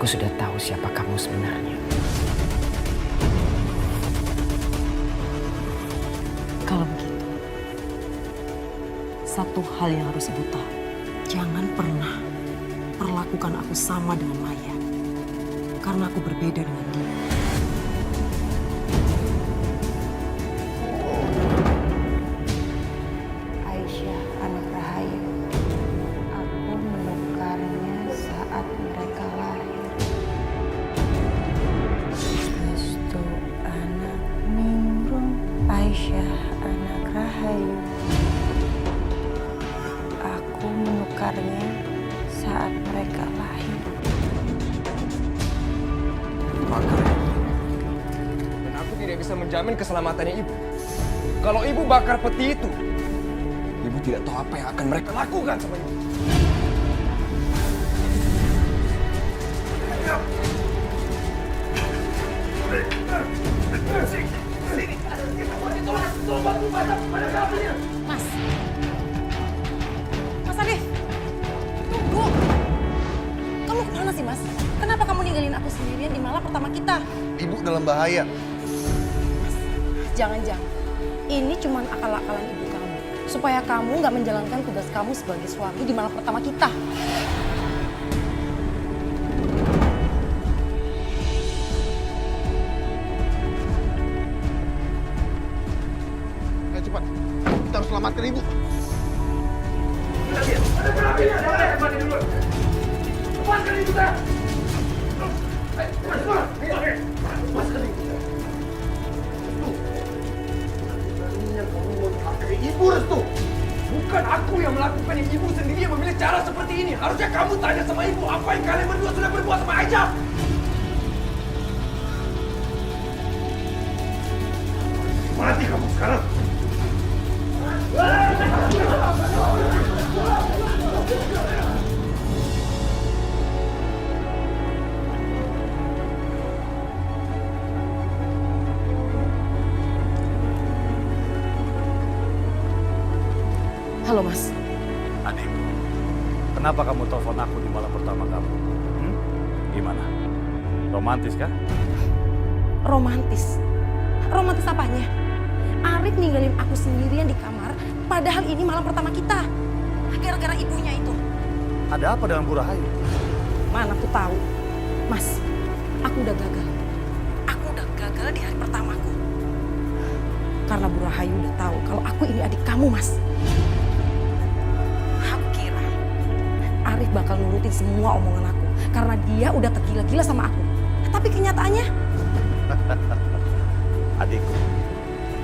Aku sudah tahu siapa kamu sebenarnya. Kalau begitu, satu hal yang harus ibu tahu. Jangan pernah perlakukan aku sama dengan Maya. Karena aku berbeda dengan dia. Aisyah, anak Rahayu. Aku menukarnya saat mereka lahir. Restu anak Nimrung. Aisyah, anak Rahayu. Aku menukarnya saat mereka lahir. Dan aku tidak bisa menjamin keselamatannya ibu. Kalau ibu bakar peti itu, ibu tidak tahu apa yang akan mereka lakukan sama ibu. Mas. Mas Arif. Tunggu. Kamu kemana sih, Mas? Kenapa kamu ninggalin aku sendirian di malam pertama kita? Ibu dalam bahaya. Jangan-jangan ini cuma akal-akalan ibu kamu. Supaya kamu nggak menjalankan tugas kamu sebagai suami di malam pertama kita. Ayo cepat, kita harus selamatkan ibu. Ibu Restu, bukan aku yang melakukan ini. Ibu sendiri yang memilih cara seperti ini. Harusnya kamu tanya sama ibu apa yang kalian berdua sudah berbuat sama Aisyah. Mati kamu sekarang. Halo, Mas. Adik, kenapa kamu telepon aku di malam pertama kamu? Gimana? Romantis kan? Romantis. Romantis apanya? Arif ninggalin aku sendirian di kamar, padahal ini malam pertama kita. Gara-gara ibunya itu. Ada apa dengan Bu Rahayu? Mana aku tahu. Mas, aku udah gagal. Aku udah gagal di hari pertamaku. Karena Bu Rahayu udah tahu kalau aku ini adik kamu, Mas. Aku kira Arif bakal nurutin semua omongan aku. Karena dia udah tergila-gila sama aku. Tapi kenyataannya... Adikku,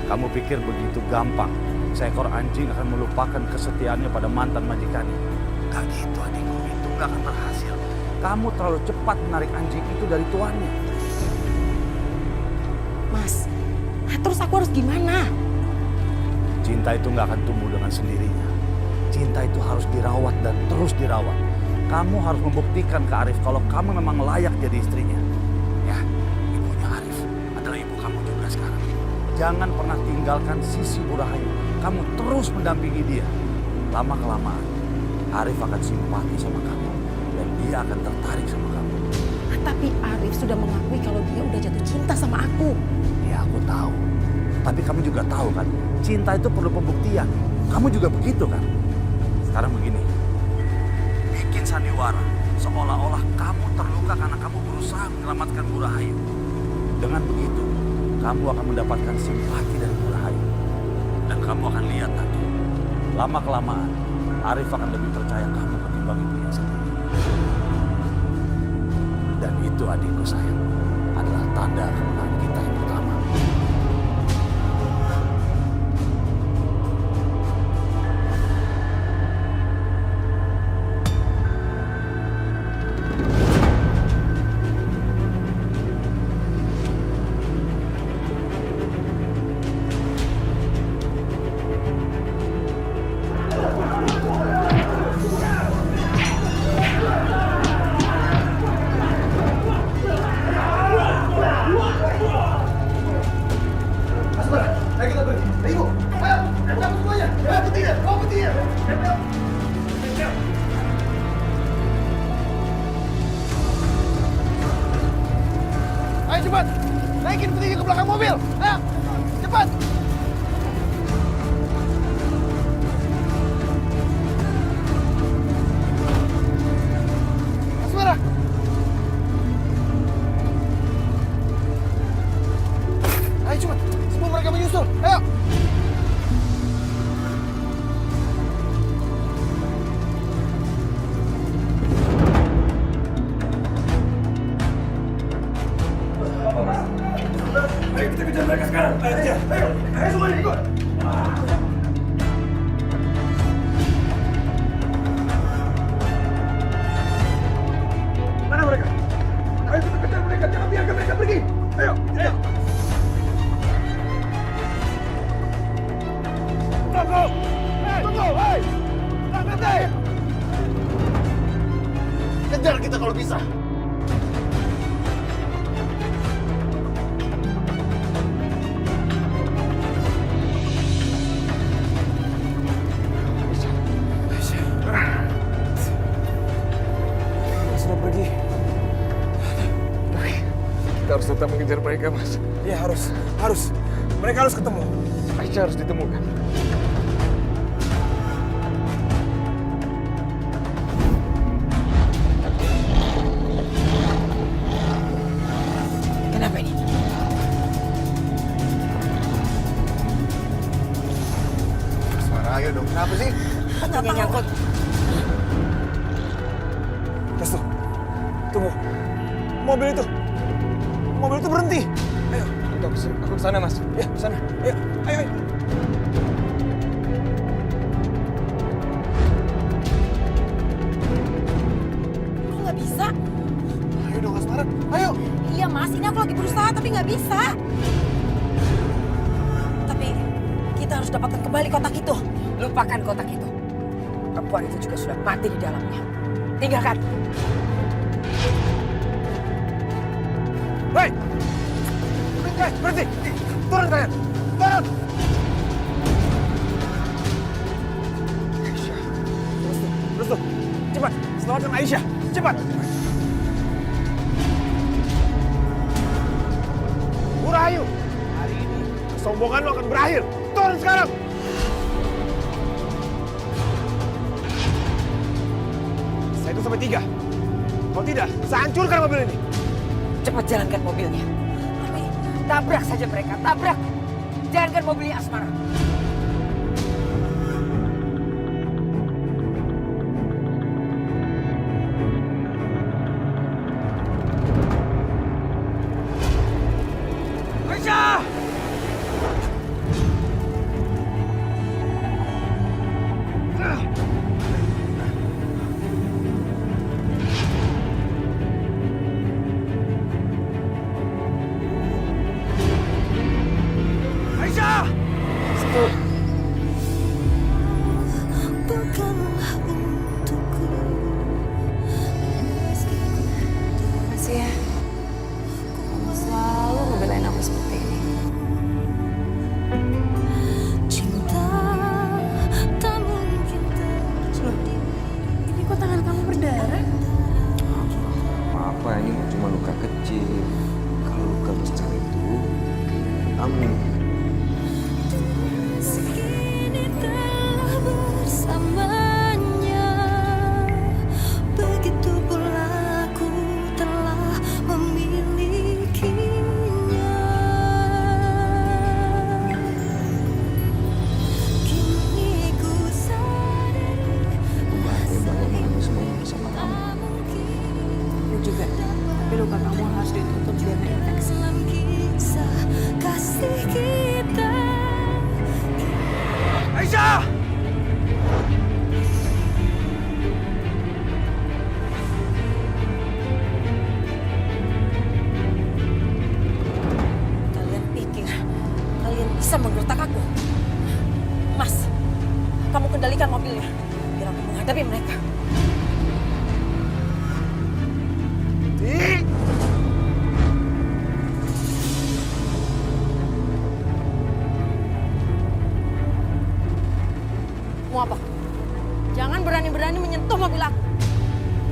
kamu pikir begitu gampang seekor anjing akan melupakan kesetiaannya pada mantan majikannya? Gak gitu adikku, itu gak akan berhasil. Kamu terlalu cepat menarik anjing itu dari tuannya. Mas, terus aku harus gimana? Cinta itu gak akan tumbuh dengan sendirinya. Cinta itu harus dirawat dan terus dirawat. Kamu harus membuktikan ke Arif kalau kamu memang layak jadi istrinya. Ya, ibunya Arif adalah ibu kamu juga sekarang. Jangan pernah tinggalkan sisi Bu Rahayu. Kamu terus mendampingi dia. Lama-kelamaan, Arif akan simpati sama kamu. Dan dia akan tertarik sama kamu. Tapi Arif sudah mengakui kalau dia udah jatuh cinta sama aku. Ya, aku tahu. Tapi kamu juga tahu kan, cinta itu perlu pembuktian. Kamu juga begitu kan? Sekarang begini, bikin sandiwara seolah-olah kamu terluka karena kamu berusaha menyelamatkan Bu Rahayu. Dengan begitu, kamu akan mendapatkan simpati dari Bu Rahayu. Dan kamu akan lihat nanti, lama-kelamaan Arif akan lebih percaya kamu ketimbang ibunya sendiri. Dan itu adikku sayang, adalah tanda kemenangan kita yang pertama. Naikin petinya ke belakang mobil. Ayo, cepat. Asmara. Ayo cepat, semua mereka menyusul. Ayo. Ayo kita kejar mereka sekarang. Ayo kejar. Ayo semuanya ikut. Mana mereka? Ayo kita kejar mereka. Jangan biarkan mereka pergi. Ayo. Ayo. Tunggu. Tunggu. Hei. Berhenti. Kejar kita kalau bisa. Sudah pergi. Kita harus tetap mengejar mereka, Mas. Ya harus. Mereka harus ketemu. Aisyah harus ditemukan. Kenapa ini? Asmara, ayo dong. Kenapa sih? Katanya nyangkut. Restu, tunggu. Mobil itu berhenti. Ayo, aku ke sana, Mas. Ya, sana. Ayo, ayo. Kok nggak bisa? Ayo dong Asmara, ayo. Iya mas, ini aku lagi berusaha tapi nggak bisa. Tapi kita harus dapatkan kembali kotak itu. Lupakan kotak itu. Perempuan itu juga sudah mati di dalamnya. Tinggalkan. Hei! Berhenti! Turun kalian! Turun! Restu, cepat! Selamatkan Aisyah! Cepat! Rahayu, hari ini kesombongan lo akan berakhir. Turun sekarang! Saya hitung sampai 3. Kalau tidak, saya hancurkan mobil ini. Cepat jalankan mobilnya. Tapi tabrak saja mereka, tabrak. Jalankan mobilnya Asmara. Aisyah! Aisyah! Bukanlah untukku. Makasih ya. Kamu selalu ngebelain aku seperti ini. Cinta tak mungkin terjadi. Ini kok tangan kamu berdarah? Apa ini cuma luka kecil. Kalau luka besar itu kamu. Kini telah bersamanya. Begitu pula aku telah memilikinya. Kini ku sadari Bahagia banget mengalami semuanya bersama kamu. Aku juga. Tapi luka kamu harus ditutup biar nggak infeksi. dalam kisah kasih kita. Aisyah! Kalian pikir kalian bisa menggertak aku? Mas, kamu kendalikan mobilnya. Biar aku menghadapi mereka. Mau apa? Jangan berani-berani menyentuh mobil aku.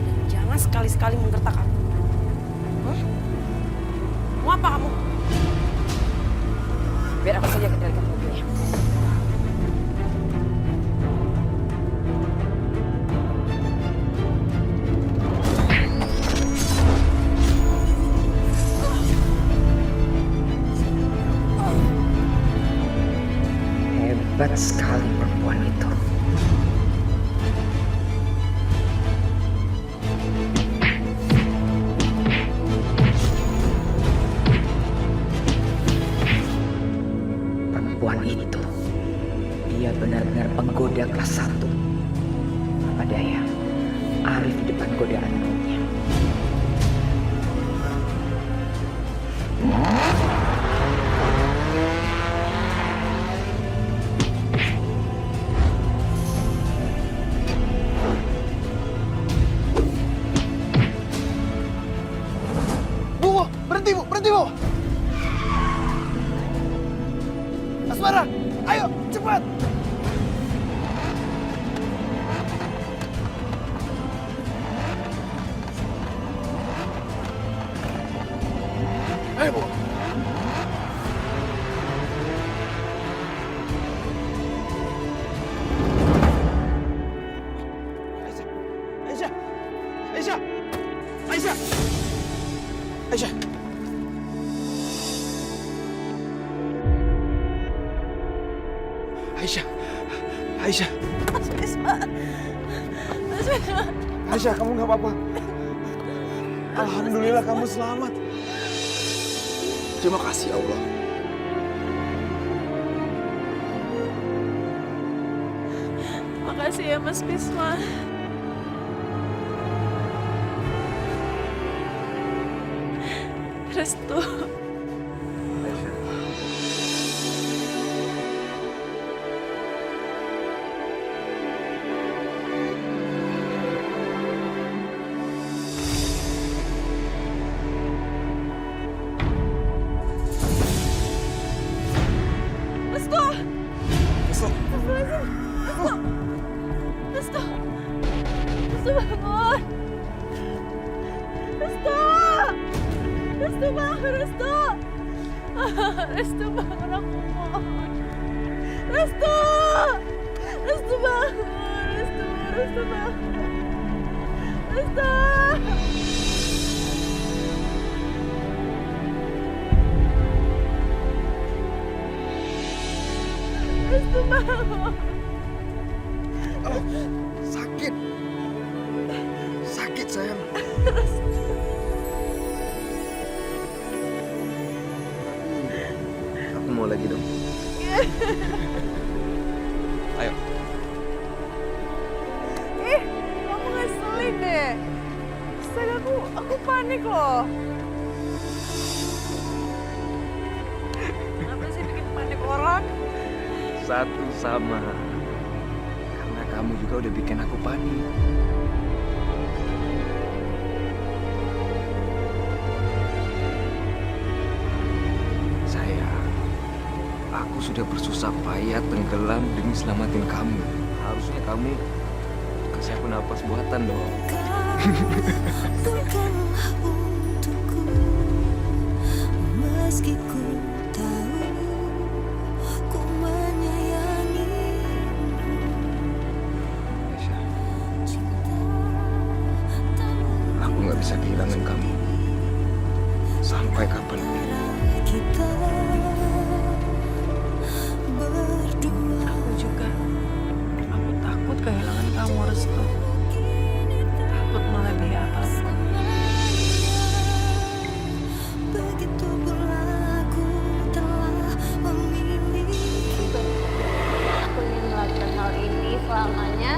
Dan jangan sekali-sekali menggertak aku. Hah? Mau apa kamu? Biar aku saja kendalikan mobilnya. Hebat sekali perempuan itu. Perempuan itu, dia benar-benar penggoda kelas 1. Apa daya, Arif di depan godaan rohnya. Bu, berhenti bu, berhenti bu. Asmara, ayo cepat. Ayo bu. Aisyah! Aisyah! Aisyah! Aisyah! Aisyah! Aisyah! Aisyah, kamu nggak apa-apa. Alhamdulillah kamu selamat. Terima kasih Allah. Makasih ya Mas Bisma. Restu. Restu. Restu. Restu. Restu bangun. Restu. Restu bangun, Restu. Restu bangun, aku mohon. Restu. Restu bangun, Restu. Restu bangun. Restu. Restu bangun. Sakit. Sakit sayang. Aku mau lagi dong. Ayo. Ih, kamu ngeselin deh. Astaga, aku panik loh. Kenapa sih bikin panik orang? Satu sama. Karena kamu juga udah bikin aku panik. Sayang, aku sudah bersusah payah tenggelam demi selamatin kamu. Harusnya kamu kasih aku napas buatan dong. Bukanlah untukku, meski ku tahu ku menyayangimu. Aisyah, Cinta tak aku nggak bisa kehilangan kamu. Sampai kapanpun. kita berdua. Aku juga. Aku takut kehilangan kamu, Restu. Takut melebihi apapun. Begitu pula aku telah memiliki. Aku ingin melakukan hal ini selamanya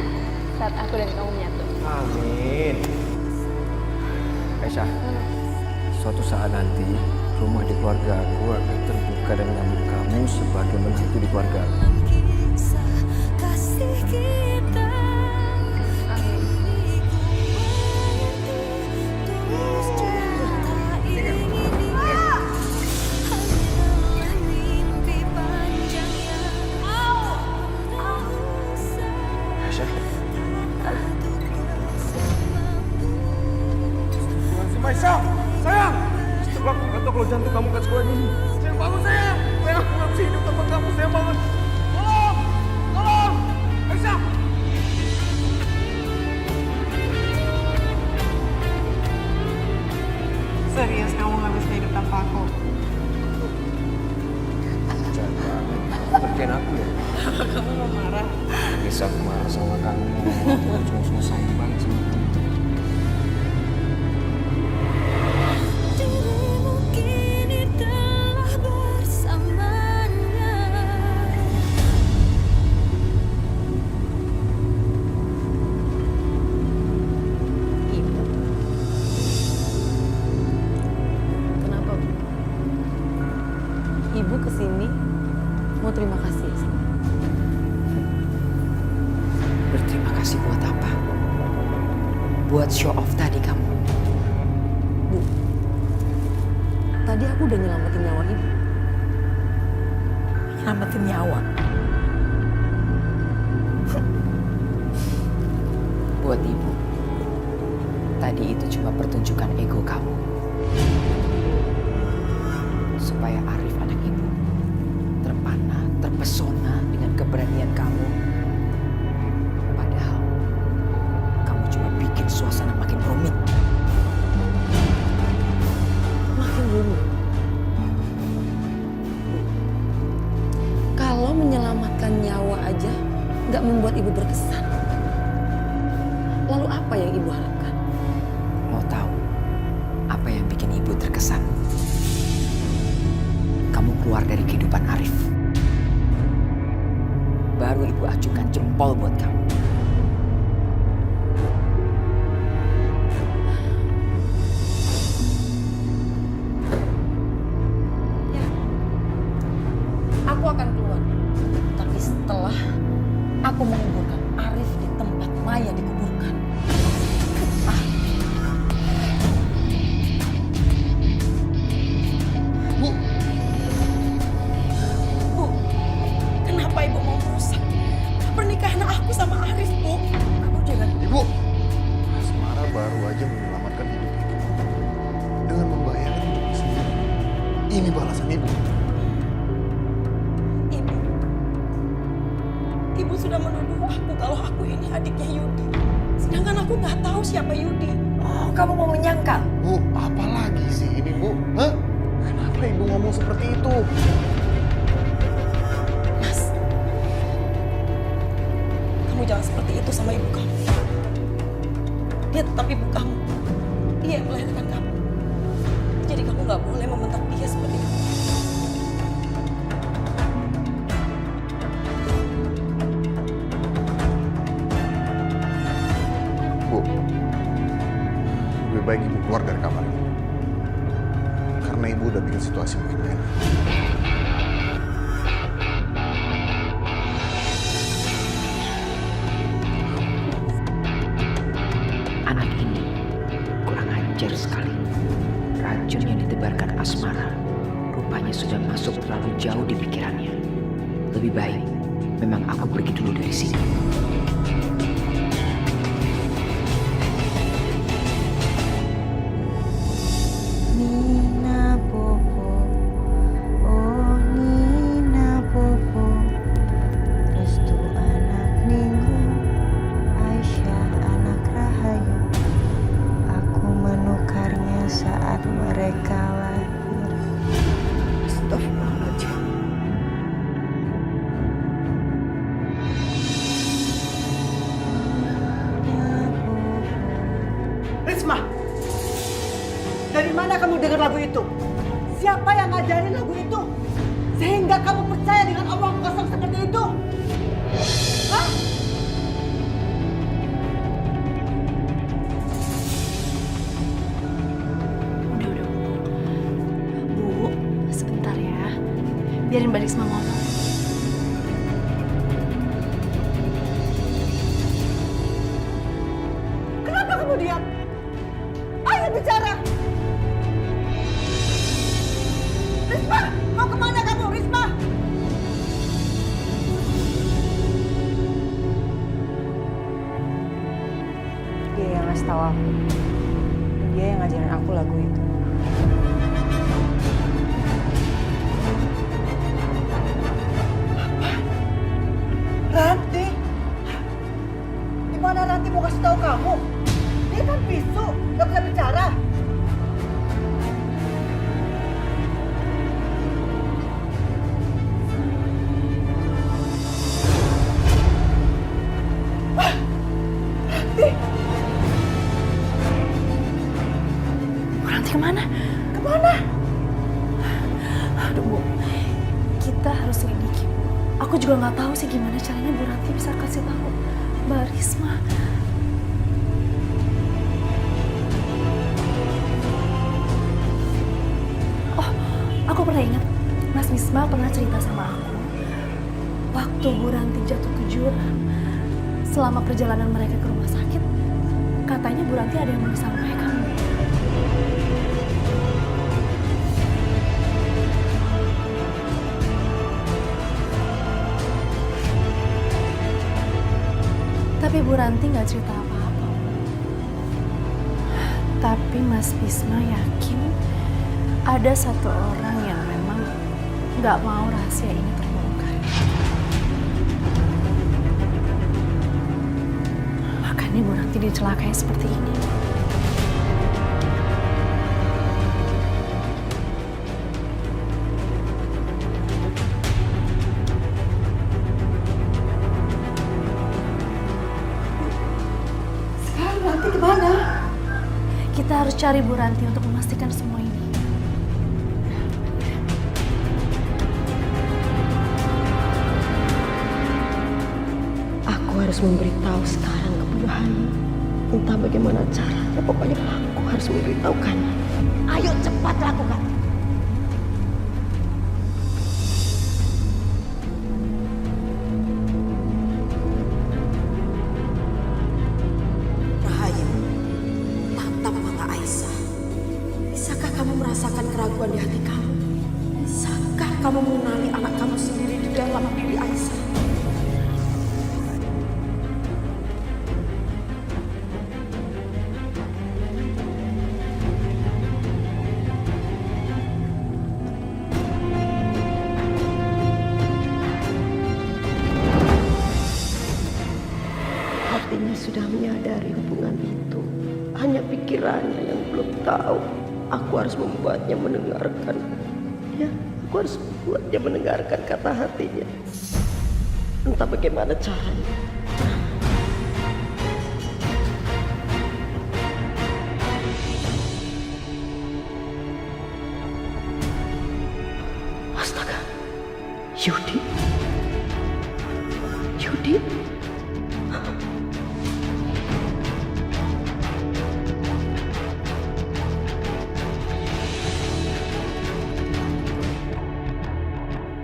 saat aku dan kamu menyatu. Amin. Aisyah, suatu saat nanti rumah di keluarga aku akan terbuka dan menyambut kamu sebagai menantu di keluarga aku. Kisah kasih kita. Tulus tak ingin hanyalah mimpi panjang yang tak usah Aisyah. Aisyah, sayang. Setelah aku kata kalau jantung kamu kan sekolah ini. Sayang bangun sayang. Sayang aku nggak bisa hidup sama kamu, saya bangun. Tolong! Tolong! Aisyah! Serius kamu gak bisa hidup tanpa aku? Jangan banget. Ngerjain aku ya. Kamu mau marah? Bisa aku marah sama kamu. Aku cuma sayang banget sama kamu. Dirimu kini telah bersamanya. Ibu. Kenapa, Bu? Ibu kesini mau terima kasih ya sama aku? Berterima kasih buat apa? Buat show off tadi kamu. Bu, tadi aku udah nyelamatin nyawa Ibu. Nyelamatin nyawa. Buat ibu, tadi itu cuma pertunjukan ego kamu. Supaya Arif anak ibu terpana, terpesona dengan keberanian kamu. Padahal kamu cuma bikin suasana makin rumit. Makin rumit. Kalau menyelamatkan nyawa aja nggak membuat Ibu berkesan. Lalu apa yang Ibu harapkan? Mau tahu apa yang bikin ibu terkesan? Kamu keluar dari kehidupan Arif. Baru ibu acungkan jempol buat kamu. Ya, aku akan keluar. Tapi setelah aku menguburkan Arif di tempat Maya dikuburkan. Bu, kenapa Ibu mau merusak pernikahan aku sama Arif, Bu? Kamu jangan. Ibu, Asmara baru aja menyelamatkan hidup ibu dengan membayarkan hidupnya sendiri. Ini balasan ibu. Ibu sudah menuduh aku kalau aku ini adiknya Yudi. Sedangkan aku nggak tahu siapa Yudi. Oh, kamu mau menyangkal? Bu, apa lagi sih ini, Bu? Hah? Kenapa ibu ngomong seperti itu? Mas, kamu jangan seperti itu sama ibu kamu. Dia tetap ibu kamu. Dia yang melahirkan kamu. Jadi kamu nggak boleh membentak dia seperti itu. Bu, lebih baik ibu keluar dari kamar ini. Karena ibu udah bikin situasi makin gak enak. Anak ini kurang ajar sekali. Racun yang ditebarkan Asmara rupanya sudah masuk terlalu jauh di pikirannya. Lebih baik memang aku pergi dulu dari sini. Nina Bobo, oh Nina Bobo, Restu anak Minggu, Aisyah anak Rahayu. Aku menukarnya saat mereka lahir. Astagfirullahaladzim. Risma, dari mana kamu dengar lagu itu? Siapa yang ngajarin lagu itu? Sehingga kamu percaya dengan omong kosong seperti itu? Hah? Udah. Bu, sebentar ya. Biarin balik sama ngomong. Kenapa kamu diam? Ayo bicara! Risma, mau kemana kamu, Risma? Dia yang ngasih tahu aku. Dia yang ngajarin aku lagu itu. Gimana nanti mau kasih tahu kamu? Dia kan bisu, gak bisa bicara. Ranti kemana? Kemana? Aduh Bu, kita harus selidiki. Aku juga nggak tahu sih gimana caranya Bu Ranti bisa kasih tahu Mbak Risma. Oh, aku pernah ingat Mas Misma pernah cerita sama aku. Waktu Bu Ranti jatuh ke jurang, selama perjalanan mereka ke rumah sakit, katanya Bu Ranti ada yang mau disampaikan. Tapi Bu Ranti nggak cerita apa-apa. Tapi Mas Bisma yakin ada satu orang yang memang nggak mau rahasia ini terbongkar. Makanya Bu Ranti dicelakai seperti ini. Ranti kemana? Kita harus cari Bu Ranti untuk memastikan semua ini. Aku harus memberitahu sekarang ke Bu Rahayu. Entah bagaimana caranya, pokoknya aku harus memberitahukannya. Ayo cepat lakukan. Rahayu, tatap mata Aisyah. Bisakah kamu merasakan keraguan di hati kamu? Bisakah kamu mengenali anak kamu sendiri di dalam diri Aisyah? Hatinya sudah menyadari hubungan itu. Hanya pikirannya yang belum tahu. Aku harus membuatnya mendengarkan. Ya, aku harus membuatnya mendengarkan kata hatinya. Entah bagaimana caranya. Astaga, Yudi. Yudi.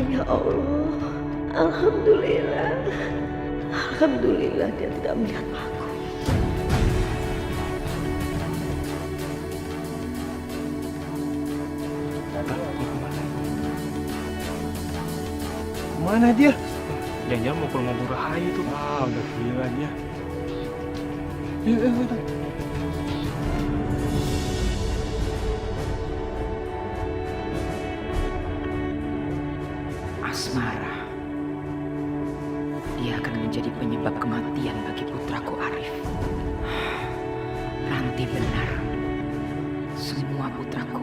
Ya Allah, Alhamdulillah. Alhamdulillah dia tidak melihat aku. Kemana dia? Jangan-jangan mau ke rumah Bu Rahayu tuh. Ah, udah gila dia. Yuk, yuk, yuk. Asmara. Dia akan menjadi penyebab kematian bagi putraku Arif. Ranti benar. Semua putraku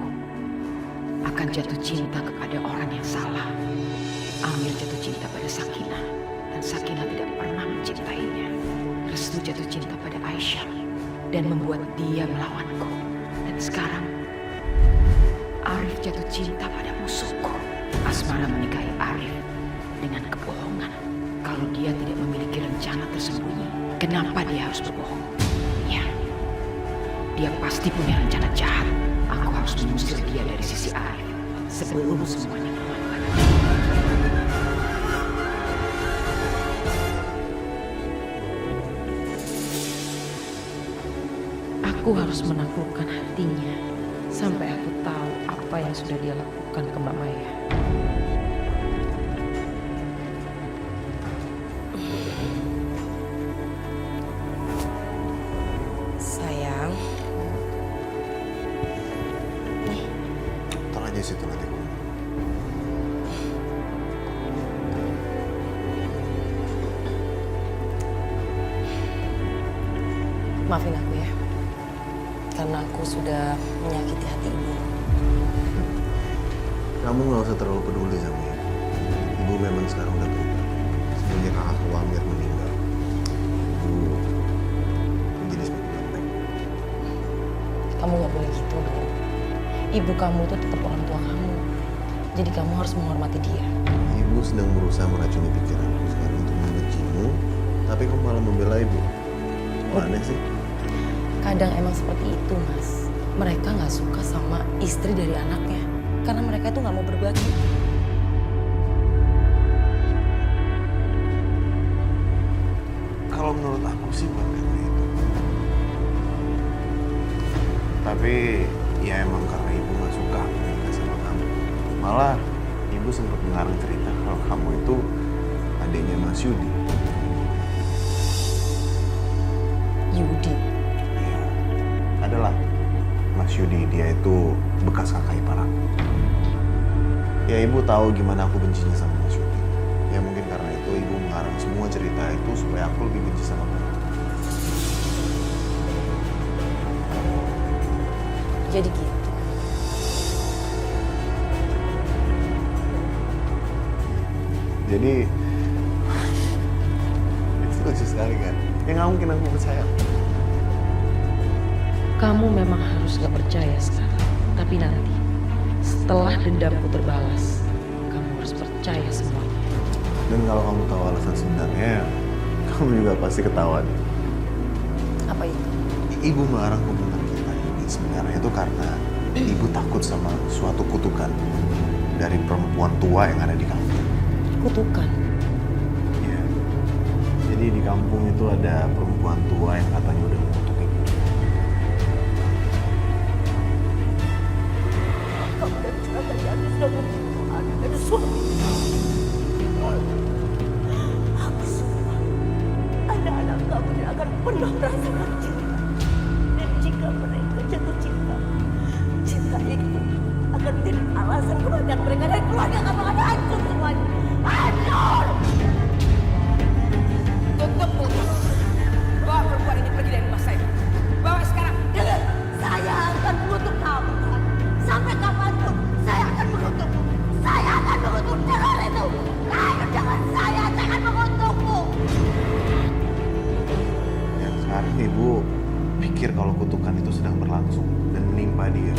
akan jatuh cinta kepada orang yang salah. Amir jatuh cinta pada Sakinah, dan Sakinah tidak pernah mencintainya. Restu jatuh cinta pada Aisyah dan membuat dia melawanku. Dan sekarang Arif jatuh cinta pada musuhku. Asmara menikahi Arif dengan kebohongan. Kalau dia tidak memiliki rencana tersembunyi, kenapa dia harus berbohong? Ya, dia pasti punya rencana jahat. Aku harus mengusir dia dari sisi Arif sebelum semuanya terlambat. Aku harus menaklukkan hatinya sampai aku tahu apa yang sudah dia lakukan ke Mbak Maya. Sayang, Taruh aja situ nanti. Maafin aku ya, karena aku sudah menyakiti hati ibu. Kamu nggak usah terlalu peduli sama ibu. Ibu memang sekarang udah berubah. Semenjak kakak Wamir meninggal, ibu menjadi semakin baik. Kamu nggak boleh gitu dong. Ibu kamu itu tetap orang tua kamu. Jadi kamu harus menghormati dia. Ibu sedang berusaha meracuni pikiranku sekarang untuk membencimu, tapi kamu malah membela ibu. Aneh sih. Kadang emang seperti itu, Mas. Mereka nggak suka sama istri dari anaknya. Karena mereka itu nggak mau berbagi. Kalau menurut aku sih bukan karena itu. Tapi ya emang karena ibu nggak suka aku nikah sama kamu. Malah ibu sempat mengarang cerita kalau kamu itu adiknya Mas Yudi. Yudi. Iya, adalah Mas Yudi. Dia itu bekas kakak ipar aku. Ya ibu tahu gimana aku bencinya sama Mas Yudi. Ya mungkin karena itu ibu mengarang semua cerita itu supaya aku lebih benci sama kamu. Jadi gitu. Jadi itu lucu sekali kan? Ya nggak mungkin aku percaya. Kamu memang harus gak percaya sekarang. Tapi nanti, setelah dendamku terbalas, kamu harus percaya semuanya. Dan kalau kamu tahu alasan sebenarnya, kamu juga pasti ketahuan. Apa itu? Ibu melarang hubungan kita ini sebenarnya itu karena ibu takut sama suatu kutukan dari perempuan tua yang ada di kampung. Kutukan? Iya. Jadi di kampung itu ada perempuan tua yang katanya udah mengutuk ibu. Kamu dan celaka Yanti sudah membunuh anak dan suami. Aku sumpah, anak-anak kamu tidak akan pernah merasakan cinta. Dan jika mereka jatuh cinta, cinta itu akan menjadi alasan kematian mereka dan keluarga kamu akan hancur semuanya. Hancur! Tutup mulut. Bawa perempuan ini pergi dari rumah saya. Bawa sekarang. Dengar, saya akan mengutuk kamu. Sampai kapanpun, saya akan mengutukmu. Saya akan mengutuk teror itu. Ayo jangan saya akan mengutukmu. Ya sekarang ibu pikir kalau kutukan itu sedang berlangsung dan menimpa dia.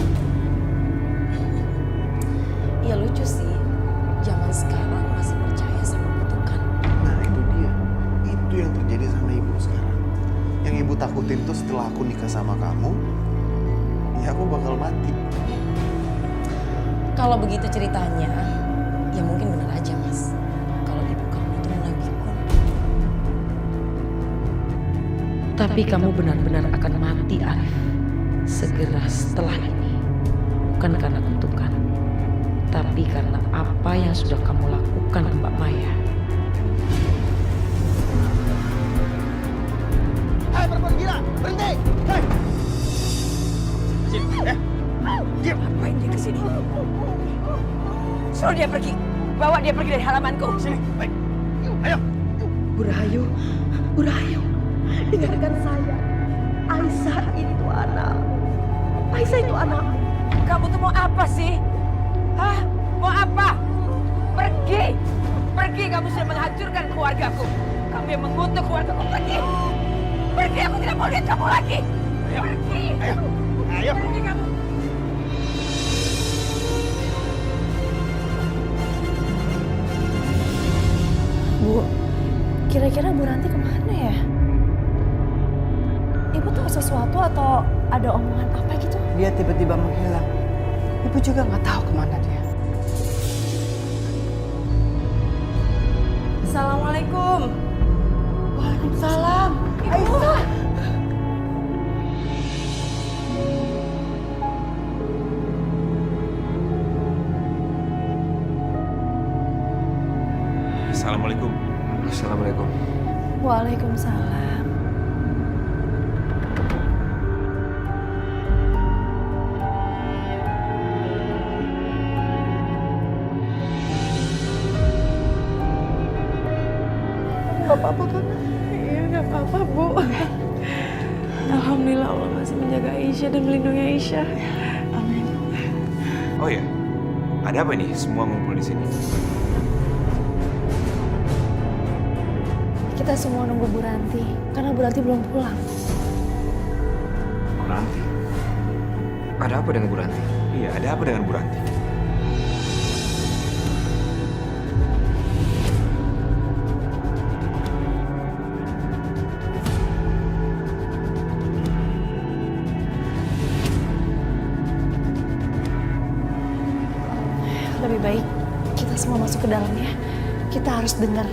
Ya lucu sih. Zaman sekarang masih percaya sama kutukan. Nah itu dia. Itu yang terjadi sama ibu sekarang. Yang ibu takutin tuh setelah aku nikah sama kamu, ya aku bakal mati. Kalau begitu ceritanya, ya mungkin benar aja, Mas. Kalau ibu kamu itu menagihkan. Tapi kamu benar-benar akan mati, Arif. Segera setelah ini. Bukan karena kutukan. Tapi karena apa yang sudah kamu lakukan ke Mbak Maya. Hei perempuan gila, berhenti! Hei! Diam, ngapain dia kesini? Suruh dia pergi. Bawa dia pergi dari halamanku. Sini, baik. Ayo. Bu Rahayu, dengarkan saya. Aisyah itu anak. Aisyah itu anak. Kamu tuh mau apa sih? Hah? Mau apa? Pergi! Pergi, kamu sudah menghancurkan keluargaku. Kamu yang mengutuk keluargaku. Pergi! Pergi, aku tidak mau lihat kamu lagi. Ayo. Pergi! Ayo. Pergi kamu. Bu, kira-kira Bu Ranti kemana ya? Ibu tahu sesuatu atau ada omongan apa gitu? Dia tiba-tiba menghilang. Ibu juga nggak tahu kemana dia. Assalamualaikum. Waalaikumsalam. Aisyah. Assalamualaikum. Assalamualaikum. Waalaikumsalam. Nggak apa-apa kan? Iya, nggak apa-apa, Bu. Alhamdulillah Allah masih menjaga Aisyah dan melindungi Aisyah. Amin. Oh ya, ada apa nih semua ngumpul di sini? Kita semua nunggu Bu Ranti, karena Bu Ranti belum pulang. Bu Ranti? Ada apa dengan Bu Ranti? Iya, ada apa dengan Bu Ranti? Lebih baik kita semua masuk ke dalam ya. Kita harus dengar.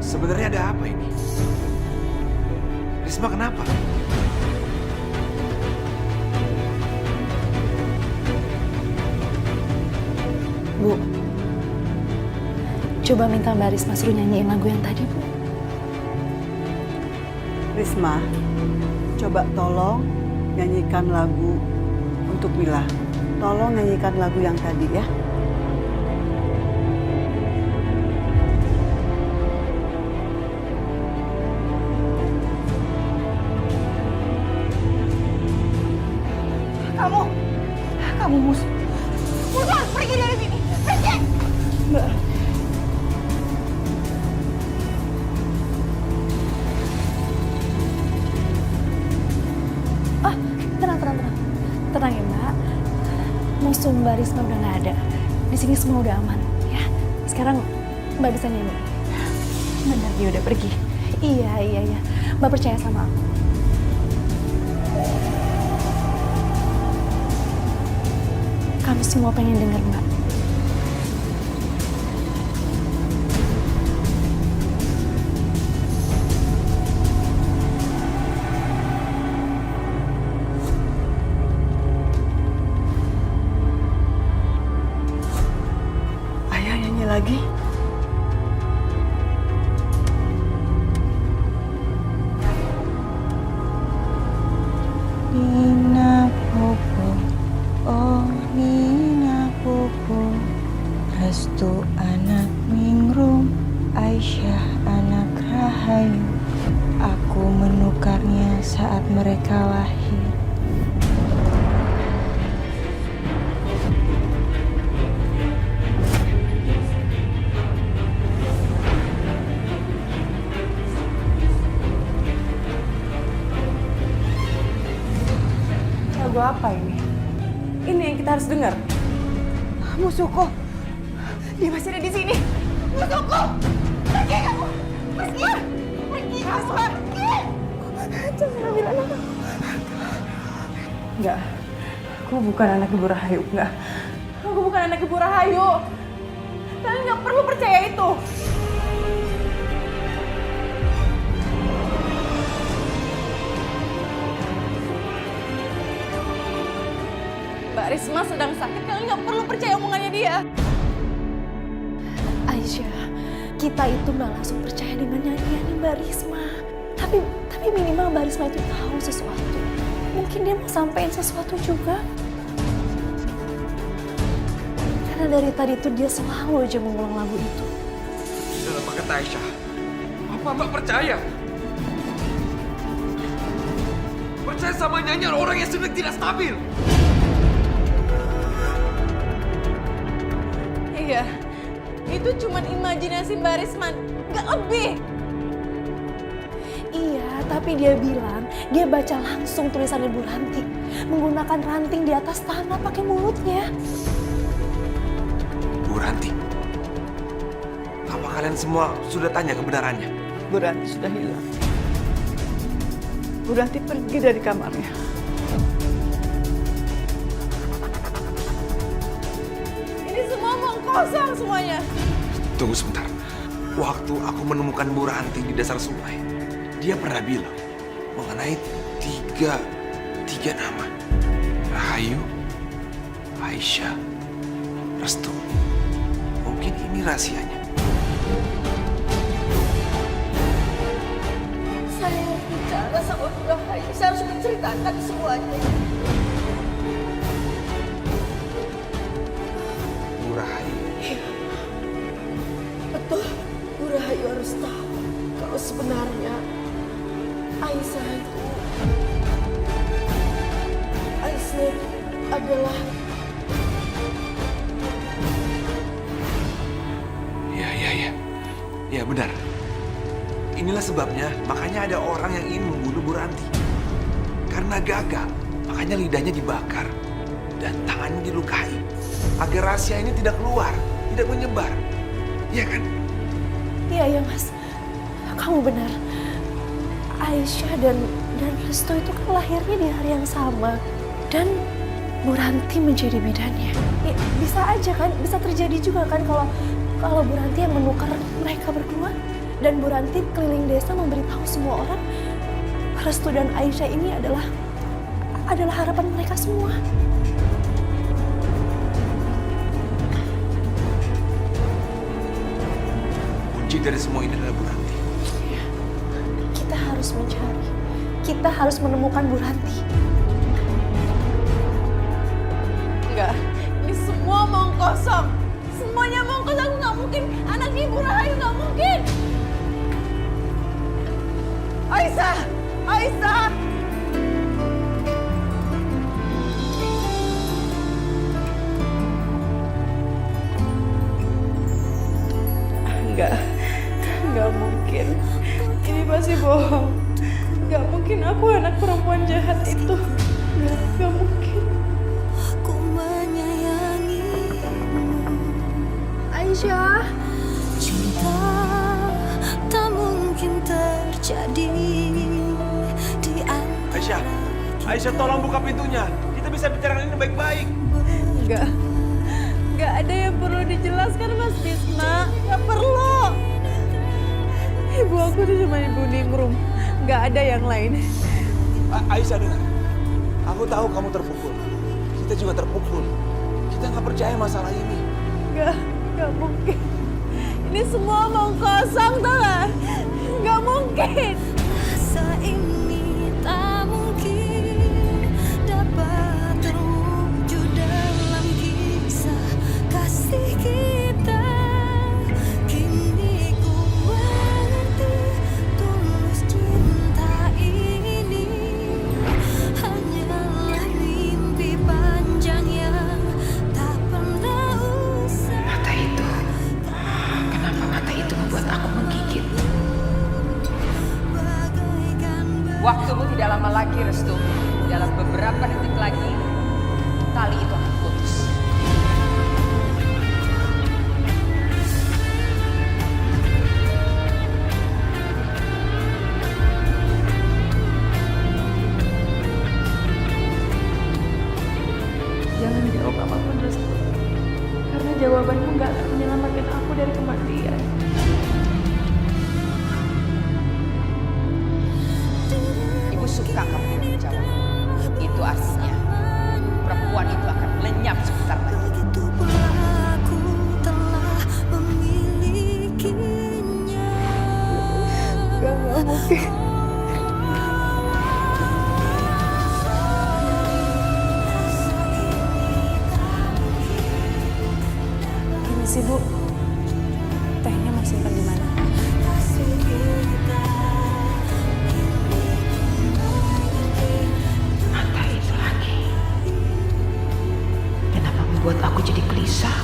Sebenarnya ada apa ini? Risma kenapa? Bu, coba minta Mbak Risma suruh nyanyiin lagu yang tadi, Bu. Risma, coba tolong nyanyikan lagu untuk Mila. Tolong nyanyikan lagu yang tadi ya. Kamu musuh. Musuh, pergi dari sini. Pergi. Mbak. Tenang. Tenang ya, Mbak. Musuh Mbak Risma udah nggak ada. Di sini semua udah aman, ya. Sekarang Mbak bisa nyanyi. Benar, dia udah pergi. Iya. Mbak percaya sama aku. Kami semua pengen denger, Mbak. Ayah nyanyi lagi. Nina Popo, oh Nina Popo, Restu anak Ningrum, Aisyah anak Rahayu. Aku menukarnya saat mereka lahir. Lagu apa ini? Ini yang kita harus dengar. Musuhku, dia masih ada di sini. Musuhku, pergi kamu, pergi, Asma, pergi. Jangan ambil anak aku. Enggak, aku bukan anak Ibu Rahayu, enggak. Aku bukan anak Ibu Rahayu. Kalian nggak perlu percaya itu. Mbak Risma sedang sakit, kalian nggak perlu percaya omongannya dia. Aisyah, kita itu nggak langsung percaya dengan nyanyiannya Mbak Risma. Tapi minimal Mbak Risma itu tahu sesuatu. Mungkin dia mau sampein sesuatu juga. Karena dari tadi itu dia selalu aja mengulang lagu itu. Dalam kata Aisyah, apa Mbak percaya? Percaya sama nyanyian orang yang sedang tidak stabil. Iya, itu cuma imajinasi Mbak Risman, nggak lebih. Iya, tapi dia bilang dia baca langsung tulisan Ibu Ranti. Menggunakan ranting di atas tanah pakai mulutnya. Bu Ranti, apa kalian semua sudah tanya kebenarannya? Bu Ranti sudah hilang. Bu Ranti pergi dari kamarnya. Ini semua omong kosong semuanya. Tunggu sebentar. Waktu aku menemukan Bu Ranti di dasar sungai, dia pernah bilang mengenai tiga nama. Rahayu, Aisyah, Restu, mungkin ini rahasianya. Saya harus bicara sama Bu Rahayu. Saya harus menceritakan semuanya. Bu Rahayu. Betul, Bu Rahayu harus tahu kalau sebenarnya Aisyah adalah Ya benar. Inilah sebabnya makanya ada orang yang ingin membunuh Bu Ranti. Karena gagal, makanya lidahnya dibakar dan tangannya dilukai. Agar rahasia ini tidak keluar, tidak menyebar. Iya kan? Iya Mas, kamu benar. Aisyah dan Restu itu kan lahirnya di hari yang sama. Dan Bu Ranti menjadi bidannya. Ya, bisa aja kan, bisa terjadi juga kan kalau Bu Ranti yang menukar mereka berdua. Dan Bu Ranti keliling desa memberitahu semua orang Restu dan Aisyah ini adalah harapan mereka semua. Kunci dari semua ini adalah Bu Ranti. Kita harus mencari. Kita harus menemukan Bu Ranti. enggak. Ini semua omong kosong. Semuanya omong kosong. Nggak mungkin. Anak Ibu Rahayu nggak mungkin. Aisyah! Aisyah! Enggak mungkin. Ini pasti bohong. Enggak mungkin aku anak perempuan jahat itu. Enggak mungkin. Aku menyayangimu. Aisyah. Cinta tak mungkin terjadi di antara. Aisyah tolong buka pintunya. Kita bisa bicara ini baik-baik. Enggak ada yang perlu dijelaskan, Mas Bisma. Enggak perlu. Ibu aku tuh cuma ibu Ningrum. Enggak ada yang lain. Aisyah dengar. Aku tahu kamu terpukul. Kita juga terpukul. Kita nggak percaya masalah ini. Enggak mungkin. Ini semua omong kosong, tau gak? Enggak mungkin. rasa ini tak mungkin dapat terwujud dalam kisah kasih kita. Kini ku mengerti tulus cinta ini hanyalah mimpi panjang yang tak pernah usai. Mata itu, kenapa mata itu membuat aku menggigit? Waktumu tidak lama lagi, Restu. Dalam beberapa detik lagi, tali itu akan putus. Jangan jawab apapun, Restu. Karena jawabanmu nggak akan menyelamatkan aku dari kematian. Ibu suka kamu tidak menjawab. Itu artinya perempuan itu akan lenyap sebentar lagi. Begitu pula aku telah memilikinya. Enggak mungkin. Ini sih, Bu. Tehnya mau simpan di mana? Mata itu lagi. Kenapa membuat aku jadi gelisah?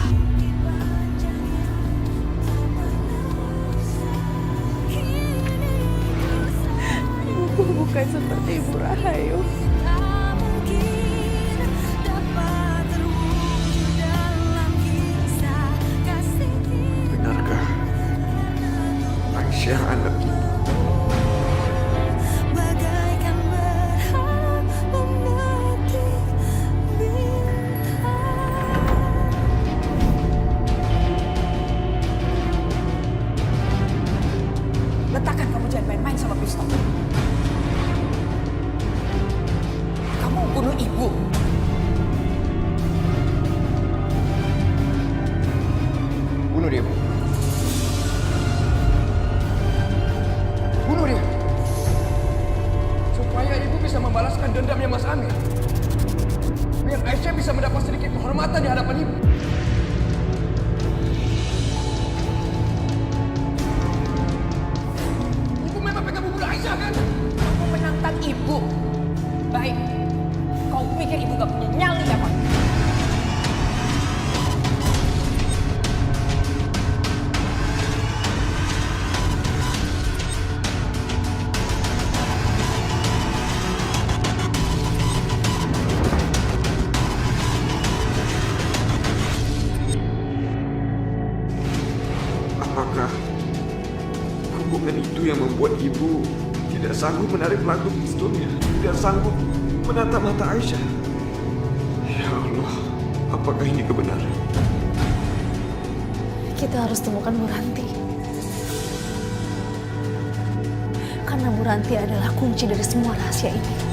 Ibuku bukan seperti Ibu Rahayu. Tak mungkin dapat terwujud dalam kisah kasih kita. Benarkah Aisyah anak ibu? Bagaikan berharap memetik bintang. Letakkan, kamu jangan main-main sama pistol. sedikit kehormatan di hadapan ibu. Ibu memang pegang bubur Aisyah kan? Kamu menantang ibu. Baik, kau pikir ibu gak punya nyali apa? Apakah hubungan itu yang membuat ibu tidak sanggup menarik pelangkuk pistolnya, tidak sanggup menatap mata Aisyah? Ya Allah, apakah ini kebenaran? Kita harus temukan Bu Ranti. Karena Bu Ranti adalah kunci dari semua rahasia ini.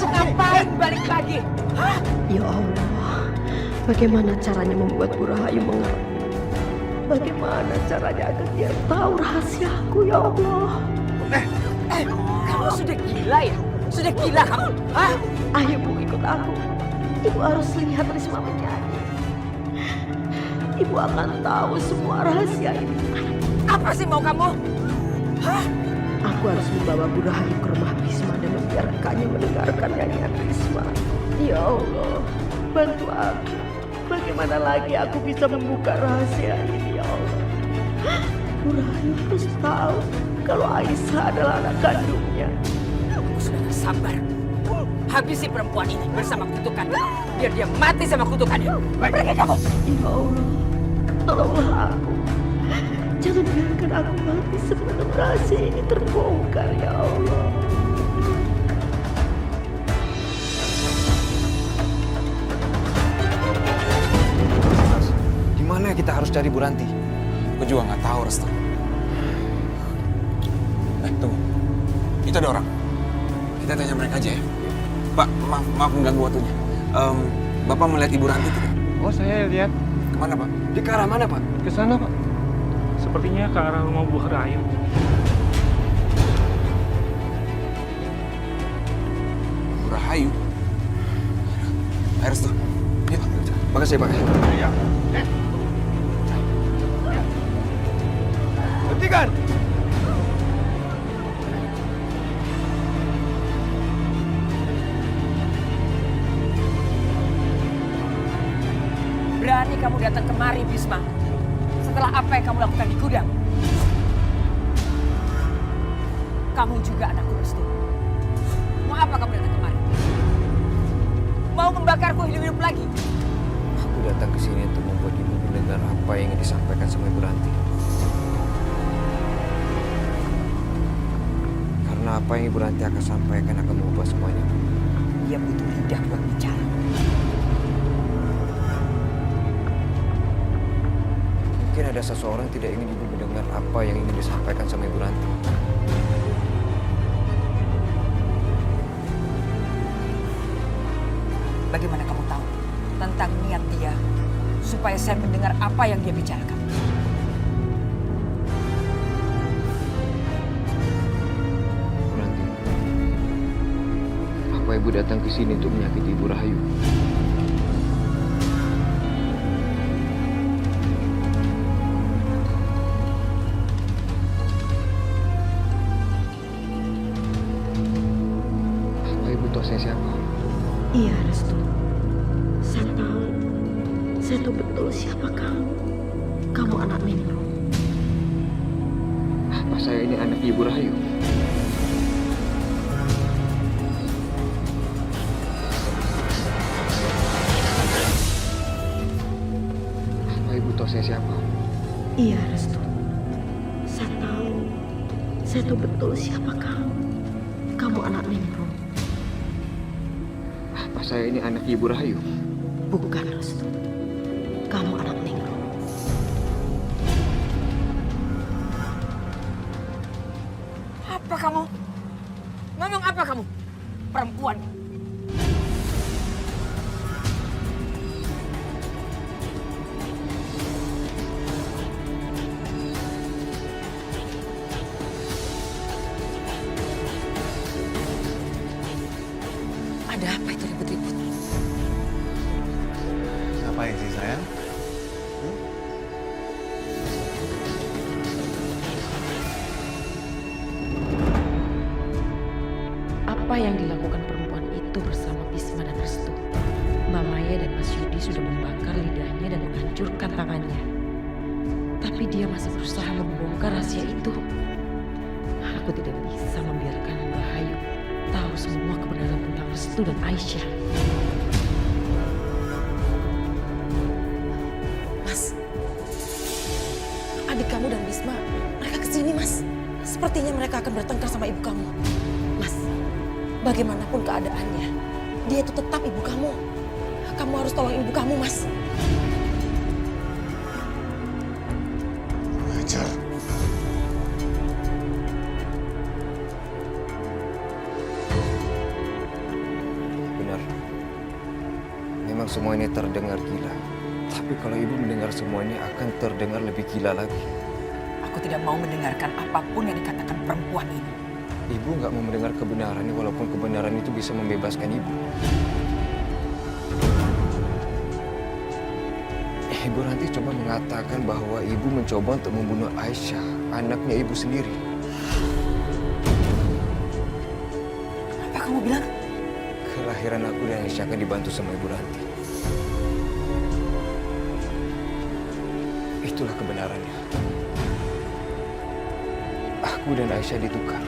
Ngapain balik lagi? Ya Allah, bagaimana caranya membuat Bu Rahayu mengerti? Bagaimana caranya agar dia tahu rahasiaku, ya Allah? Kamu sudah gila ya? Sudah gila kamu? Hah? Ayo Bu, ikut aku. Ibu harus lihat Risma menyanyi. Ibu akan tahu semua rahasia ini. Apa sih mau kamu? Hah? Aku harus membawa Bu Rahayu ke rumah Risma dan membiarkannya mendengarkan nyanyian Risma. Ya Allah, bantu aku. Bagaimana lagi aku bisa membuka rahasia ini, ya Allah? Bu Rahayu harus tahu kalau Aisyah adalah anak kandungnya. Kamu sudah gak sabar. Habisi perempuan ini bersama kutukan. Biar dia mati sama kutukannya. Pergi kamu. Ya Allah, tolonglah aku. Jangan biarkan aku mati sebelum rahasia ini terbongkar, ya Allah. Di mana kita harus cari Bu Ranti? Aku juga nggak tahu, Restu. Tunggu. Itu ada orang. Kita tanya mereka aja ya. Pak, maaf mengganggu waktunya. Bapak melihat Ibu Ranti tidak? Oh, saya lihat. Kemana, Pak? Di ke arah mana, Pak? Ke sana, Pak. Sepertinya ke arah rumah Bu Rahayu. Bu Rahayu? Ayo, Restu. Yuk, makasih ya, Pak. Iya. Hentikan! Berani kamu datang kemari, Bisma. Setelah apa yang kamu lakukan di gudang. Kamu juga anakku, Restu. Mau apa kamu datang kemari? Mau membakarku hidup-hidup lagi? Aku datang ke sini untuk membuat ibu mendengar apa yang ingin disampaikan sama Ibu Ranti. Karena apa yang Ibu Ranti akan sampaikan akan mengubah semuanya. Dia butuh lidah buat bicara. Mungkin ada seseorang tidak ingin ibu mendengar apa yang ingin disampaikan sama Ibu Ranti. Bagaimana kamu tahu tentang niat dia supaya saya mendengar apa yang dia bicarakan? Ibu Ranti, apa ibu datang ke sini untuk menyakiti Ibu Rahayu? Apa ibu tahu saya siapa? Iya, Restu. Saya tahu. Saya tahu betul siapa kamu. Kamu anak Nindro. Apa saya ini anak Ibu Rahayu? Apa ibu tahu saya siapa? Iya, Restu. Saya tahu. Saya tahu betul siapa kamu. Kamu anak Nindro. Apa saya ini anak Ibu Rahayu? Bukan, Restu. Kamu anak Nindro. Apa kamu? Ngomong apa kamu? Perempuan. sudah membakar lidahnya dan menghancurkan tangannya. Tapi dia masih berusaha membongkar rahasia itu. Aku tidak bisa membiarkan Mbak Hayu tahu semua kebenaran tentang Restu dan Aisyah. Mas, adik kamu dan Bisma, mereka kesini, Mas. Sepertinya mereka akan bertengkar sama ibu kamu. Mas, bagaimanapun keadaannya, dia itu tetap ibu kamu. Kamu harus tolong ibu kamu, Mas. Ajar. Benar. Memang semua ini terdengar gila. Tapi kalau ibu mendengar semua ini akan terdengar lebih gila lagi. Aku tidak mau mendengarkan apapun yang dikatakan perempuan ini. Ibu nggak mau mendengar kebenarannya walaupun kebenaran itu bisa membebaskan ibu. Ibu Ranti coba mengatakan bahwa ibu mencoba untuk membunuh Aisyah, anaknya ibu sendiri. Apa kamu bilang? Kelahiran aku dan Aisyah akan dibantu sama Ibu Ranti. Itulah kebenarannya. Aku dan Aisyah ditukar.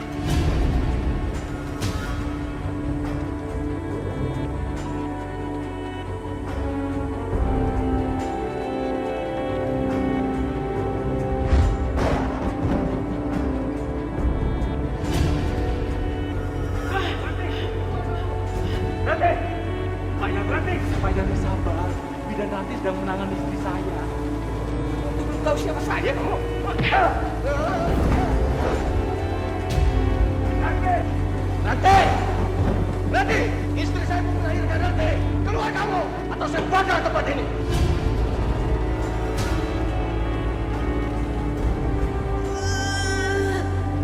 Pak Yanti sabar. Bidan nanti sedang menangani istri saya. Belum tahu siapa saya kamu. Ranti, istri saya mau melahirkan Ranti. Keluar kamu, atau saya bakar tempat ini.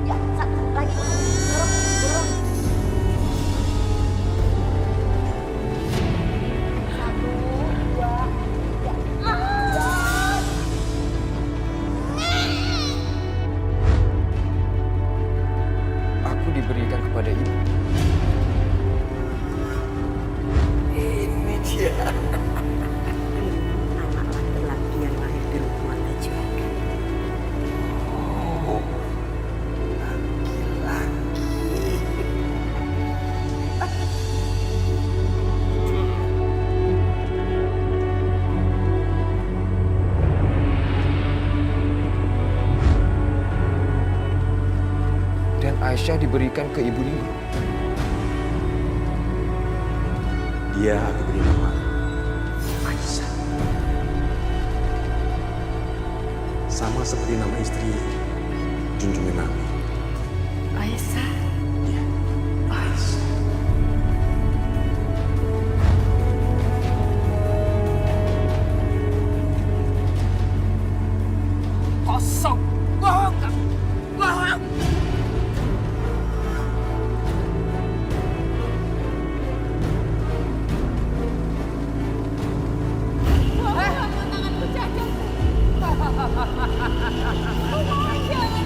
Ya, satu lagi. Dorong. Satu, dua, tiga. Aku diberikan kepada ibu. Ini dia. Anak laki-laki yang lahir dari keluarga juragan. Oh, laki-laki. Dan Aisyah diberikan ke Ibu Ningrum. Dia aku beri nama Aisyah. Sama seperti nama istri junjungan Nabi. Aisyah. Iya, Aisyah. Kosong. Bohong kamu. Bohong.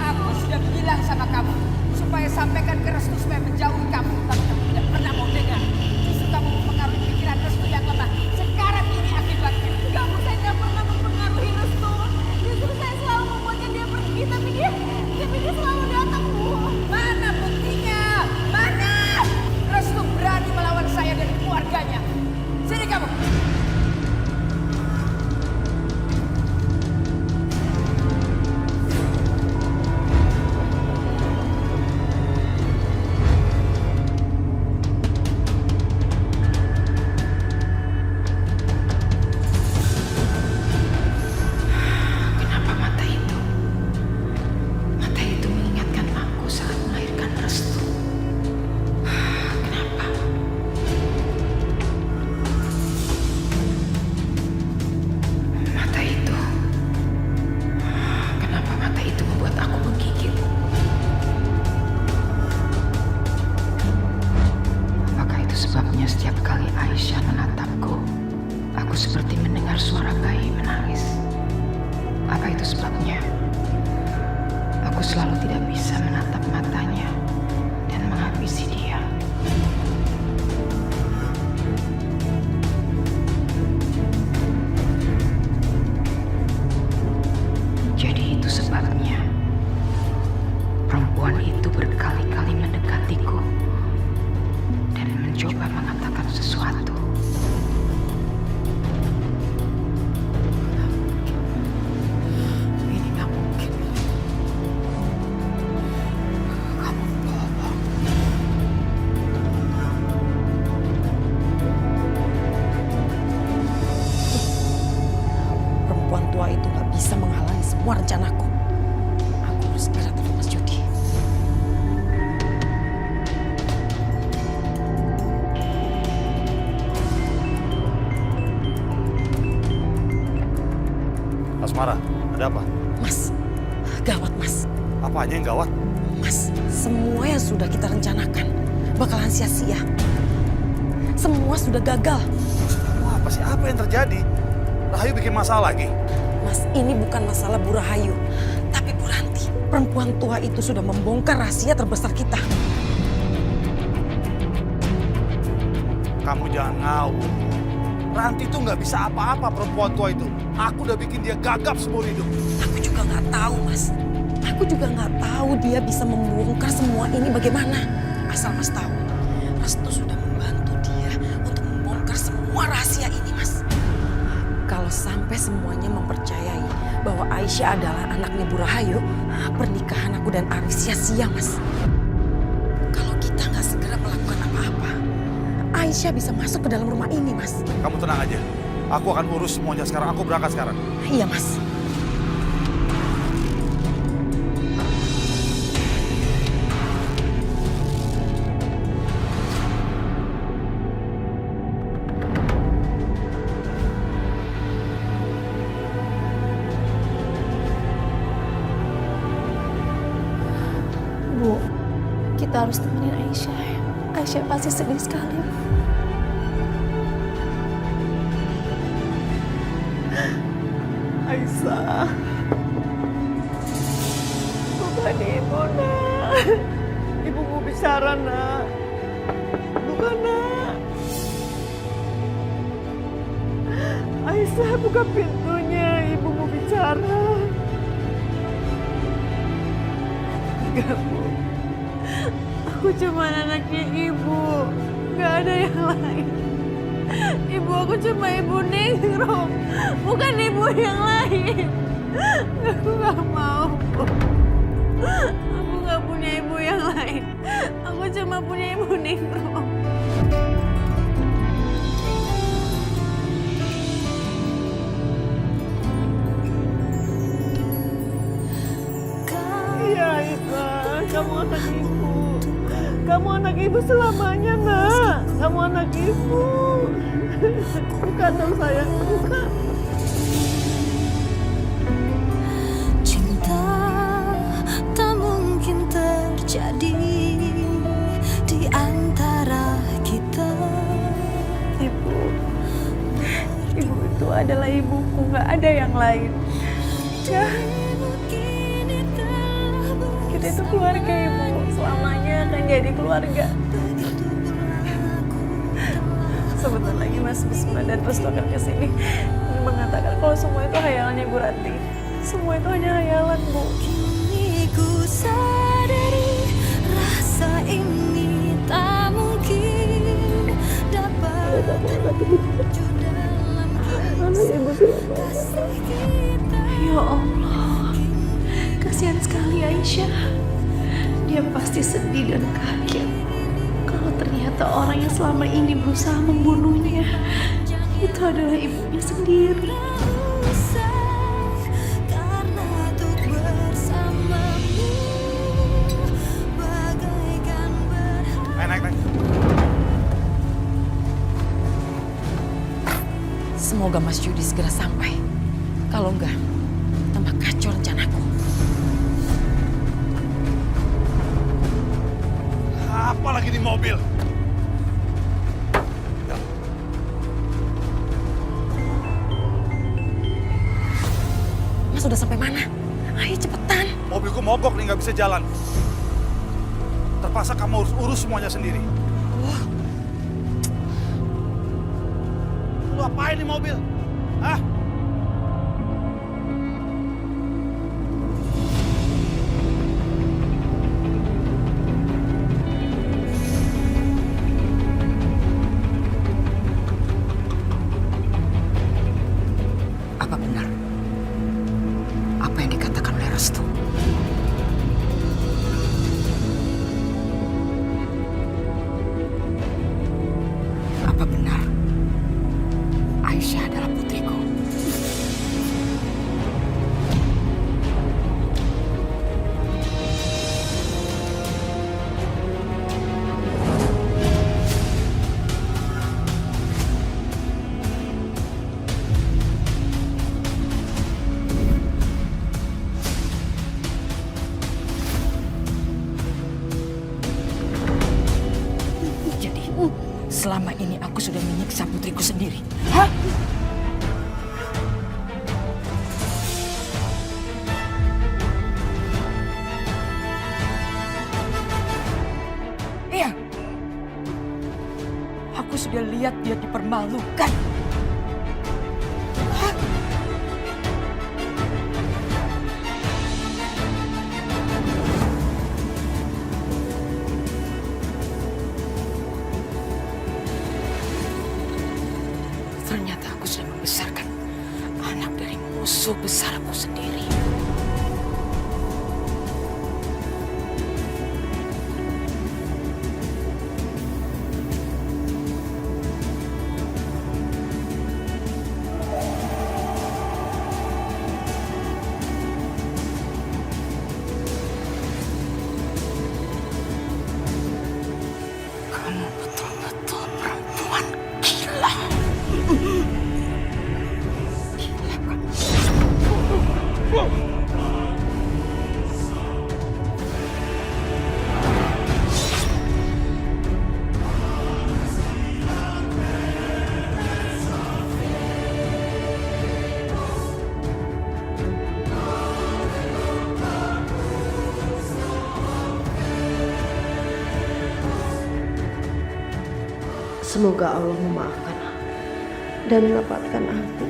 Aku sudah bilang sama kamu supaya sampaikan ke Restu supaya menjauhi kamu, tapi kamu tidak pernah mau dengar. Justru kamu mempengaruhi pikiran Restu yang lemah. Sekarang ini akibatnya. Kamu saya tidak pernah mempengaruhi Restu. Justru saya selalu membuatnya dia pergi, tapi dia selalu datang, Bu. Mana buktinya? Mana? Restu berani melawan saya dan keluarganya. Sini kamu. Kenapa mata itu mengingatkan aku saat melahirkan Restu? Kenapa? Kenapa mata itu membuat aku menggigil? Apakah itu sebabnya setiap kali Aisyah menatapku, aku seperti mendengar suara bayi menangis? Apa itu sebabnya? Aku selalu tidak bisa menatap matanya dan menghabisi dia. tua itu nggak bisa menghalangi semua rencanaku. Aku harus segera telepon Mas Jody. Asmara, ada apa? Mas, gawat Mas. Apanya yang gawat? Mas, semua yang sudah kita rencanakan bakalan sia-sia. Semua sudah gagal. Wah, apa sih? Apa yang terjadi? Rahayu bikin masalah lagi? Mas, ini bukan masalah Bu Rahayu, tapi Bu Ranti. Perempuan tua itu sudah membongkar rahasia terbesar kita. Kamu jangan ngawur. Ranti itu nggak bisa apa-apa perempuan tua itu. Aku udah bikin dia gagap seumur hidup. Aku juga nggak tahu, Mas. Aku juga nggak tahu dia bisa membongkar semua ini bagaimana. Asal Mas tahu, Restu sudah membantu dia untuk membongkar semua rahasia ini, Mas. Kalau sampai semuanya mempercayai bahwa Aisyah adalah anaknya Bu Rahayu, pernikahan aku dan Arif sia-sia, Mas. Kalau kita nggak segera melakukan apa-apa, Aisyah bisa masuk ke dalam rumah ini, Mas. Kamu tenang aja. Aku akan urus semuanya sekarang. Aku berangkat sekarang. Iya, Mas. Bu, kita harus temenin Aisyah. Aisyah pasti sedih sekali. Aisyah, bukan ibu nak. Ibu mau bicara nak. Bukan nak. Aisyah, buka pintunya. Ibu mau bicara. Enggak, Bu. Aku cuma anaknya ibu. Gak ada yang lain. Ibu aku cuma ibu Ningrum, bukan ibu yang lain. Aku gak mau. Aku gak punya ibu yang lain. Aku cuma punya ibu Ningrum. Iya, Aisyah, kamu anak ibu. Kamu anak ibu selamanya, nak. Kamu anak ibu. Bukan dong sayang, bukan. Cinta tak mungkin terjadi di antara kita. Ibu itu adalah ibuku, nggak ada yang lain. Ya, kita itu keluarga, Ibu. Selamanya akan jadi keluarga. Sebentar lagi Mas Bisma dan Restu akan kesini mengatakan kalau semua itu hayalannya Bu Ranti. Semua itu hanya hayalan, Bu. Kini ku sadari rasa ini tak mungkin dapat terwujud dalam kasih kita. Ya Allah, kasihan sekali Aisyah. Dia pasti sedih dan kaget kalau ternyata orang yang selama ini berusaha membunuhnya itu adalah ibunya sendiri. Karena untuk bersamamu bagaikan Naik. Semoga Mas Jody segera sampai. Kalau enggak, tambah kacau rencanaku. Apa lagi di mobil? Mas udah sampai mana? Ayo cepetan. Mobilku mogok nih, nggak bisa jalan. Terpaksa kamu urus semuanya sendiri. Lu apain di mobil? Hah? Apa benar? Apa yang dikatakan oleh Restu? Apa benar Aisyah adalah putriku? aku sudah menyiksa putriku sendiri. Hah? Iya. Aku sudah lihat dia dipermalukan. Hah? Ternyata aku sudah membesarkan anak dari musuh besarku sendiri. Kamu betul-betul perempuan gila. Semoga Allah memaafkan dan melepaskan aku.